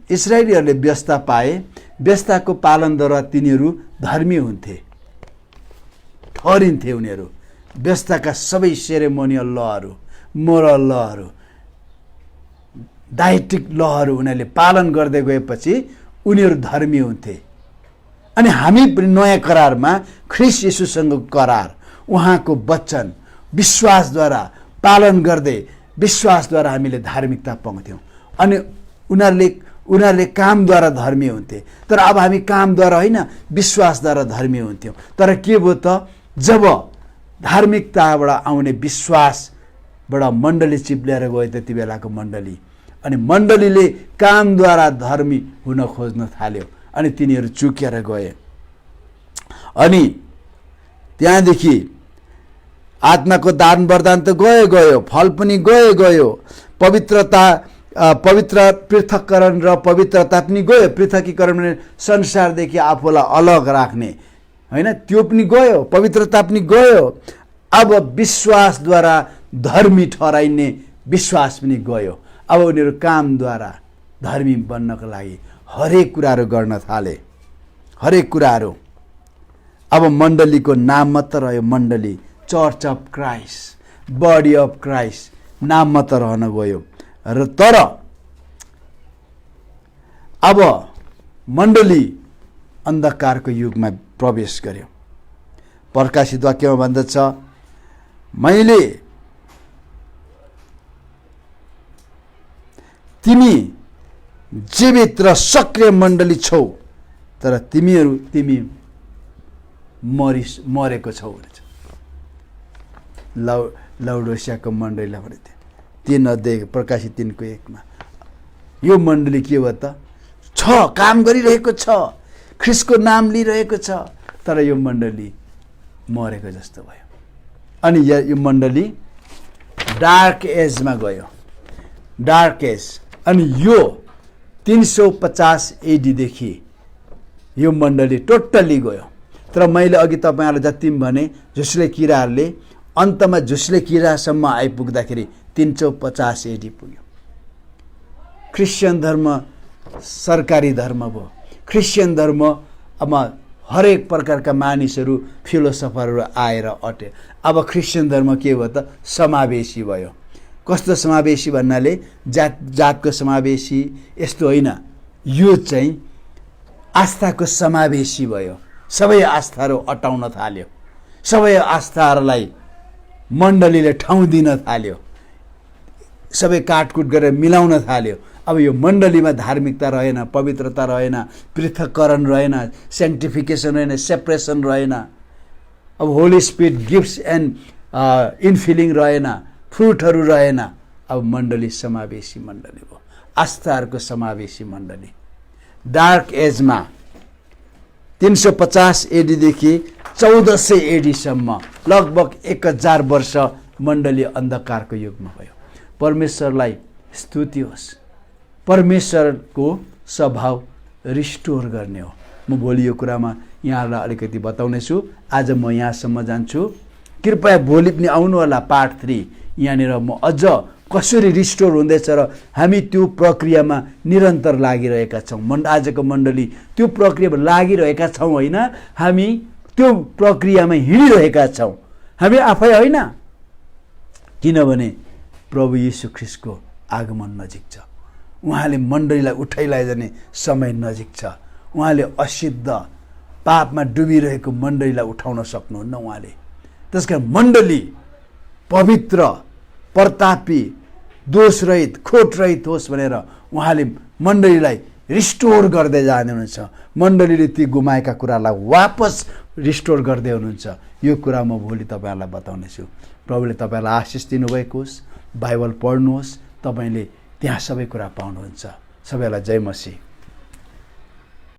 इजरायलीहरूले व्यवस्था पाए, व्यवस्थाको पालनद्वारा तिनीहरू धर्मी हुन्थे, ठहरिन्थे। उनीहरू व्यवस्थाका सबै सेरेमोनियल लहरू, मोरल लहरू, डाइटिक लहरू उनीहरूले पालन गर्दै गएपछि उनीहरू धर्मी हुन्थे। अनि हामी पनि नयाँ करारमा ख्रीष्ट येशूसँगको करार, उहाँको वचन विश्वासद्वारा पालन गर्दै विश्वासद्वारा हामीले धार्मिकता पाउँथ्यौँ। अनि उनीहरूले कामद्वारा धर्मी हुन्थे। तर अब हामी कामद्वारा होइन, विश्वासद्वारा धर्मी हुन्थ्यौँ। तर के भयो त? जब धार्मिकताबाट आउने विश्वासबाट मण्डली चिप्ल्याएर गयो त्यति बेलाको मण्डली, अनि मण्डलीले कामद्वारा धर्मी हुन खोज्न थाल्यो, अनि तिनीहरू चुकेर गए। अनि त्यहाँदेखि आत्माको दान वरदान त गयो, फल पनि गयो, पवित्र पृथककरण र पवित्रता पनि गयो। पृथकीकरण भने संसारदेखि आफूलाई अलग राख्ने होइन, त्यो पनि गयो। पवित्रता पनि गयो। अब विश्वासद्वारा धर्मी ठहराइने विश्वास पनि गयो। अब उनीहरू कामद्वारा धर्मी बन्नको लागि हरेक कुराहरू गर्न थाले। हरेक कुराहरू अब मण्डलीको नाम मात्र रह्यो, मण्डली, church of Christ, body of Christ नाम मात्र रहन गयो। र तर अब मण्डली अन्धकारको युगमा प्रवेश गर्यो। प्रकाशित वाक्यमा भन्दछ, मैले तिमी जीवित र सक्रिय मण्डली छौ, तर तिमी मरेको छौ भनेछ। लाउडोसियाको मण्डलीलाई भने 3 अध्याय प्रकाशित 3:1 यो मण्डली के हो त? काम गरिरहेको छ, ख्रिस्टको नाम लिइरहेको छ, तर यो मण्डली मरेको जस्तो भयो। अनि यो मण्डली डार्क एजमा गयो, डार्क एज। अनि यो 350 AD देखि यो मण्डली टोटल्ली गयो। तर मैले अघि तपाईँहरूलाई जति पनि भने, झुसले किराहरूले अन्तमा झुसले किरासम्म आइपुग्दाखेरि 350 AD पुग्यो। क्रिस्चियन धर्म सरकारी धर्म भयो। क्रिस्चियन धर्ममा हरेक प्रकारका मानिसहरू, फिलोसफरहरू आएर अटे। अब क्रिस्चियन धर्म के भयो त? समावेशी भयो। कस्तो समावेशी भन्नाले जातको समावेशी यस्तो होइन, यो चाहिँ आस्थाको समावेशी भयो। सबै आस्थाहरू अटाउन थाल्यो, सबै आस्थाहरूलाई मण्डलीले ठाउँ दिन थाल्यो, सबै काटकुट गरेर मिलाउन थाल्यो। अब यो मण्डलीमा धार्मिकता रहेन, पवित्रता रहेन, पृथककरण रहेन, सेन्टिफिकेसन रहेन, सेपरेसन रहेन। अब होली स्पिरिट गिफ्ट्स एन्ड इनफिलिङ रहेन, फ्रुटहरू रहेन। अब मण्डली समावेशी मण्डली भयो, आस्थाहरूको समावेशी मण्डली। डार्क एजमा 350 AD देखि 1400 AD सम्म लगभग 1000 वर्ष मण्डली अन्धकारको युगमा भयो। परमेश्वरलाई स्तुति होस्। परमेश्वरको स्वभाव रिस्टोर गर्ने हो। म भोलि यो कुरामा यहाँलाई अलिकति बताउनेछु। आज म यहाँसम्म जान्छु। कृपया भोलि पनि आउनु होला पार्ट 3। यहाँनिर म अझ कसरी रिस्टोर हुँदैछ र हामी त्यो प्रक्रियामा निरन्तर लागिरहेका छौँ। आजको मण्डली त्यो प्रक्रियामा लागिरहेका छौँ होइन, हामी त्यो प्रक्रियामा हिँडिरहेका छौँ, हामी आफै होइन। किनभने प्रभु यीशु ख्रिस्टको आगमन नजिक छ। उहाँले मण्डलीलाई उठाइलाई जाने समय नजिक छ। उहाँले असिद्ध पापमा डुबिरहेको मण्डलीलाई उठाउन सक्नुहुन्न उहाँले। त्यसकारण मण्डली पवित्र, प्रतापी, दोषरहित, खोटरहित होस् भनेर उहाँले मण्डलीलाई रिस्टोर गर्दै जाँदै हुनुहुन्छ। मण्डलीले ती गुमाएका कुरालाई वापस रिस्टोर गर्दै हुनुहुन्छ। यो कुरा म भोलि तपाईँहरूलाई बताउनेछु। प्रभुले तपाईँलाई आशिष दिनुभएको होस्। बाइबल पढ्नुहोस्, तपाईँले त्यहाँ सबै कुरा पाउनुहुन्छ। सबैलाई जय मसीह।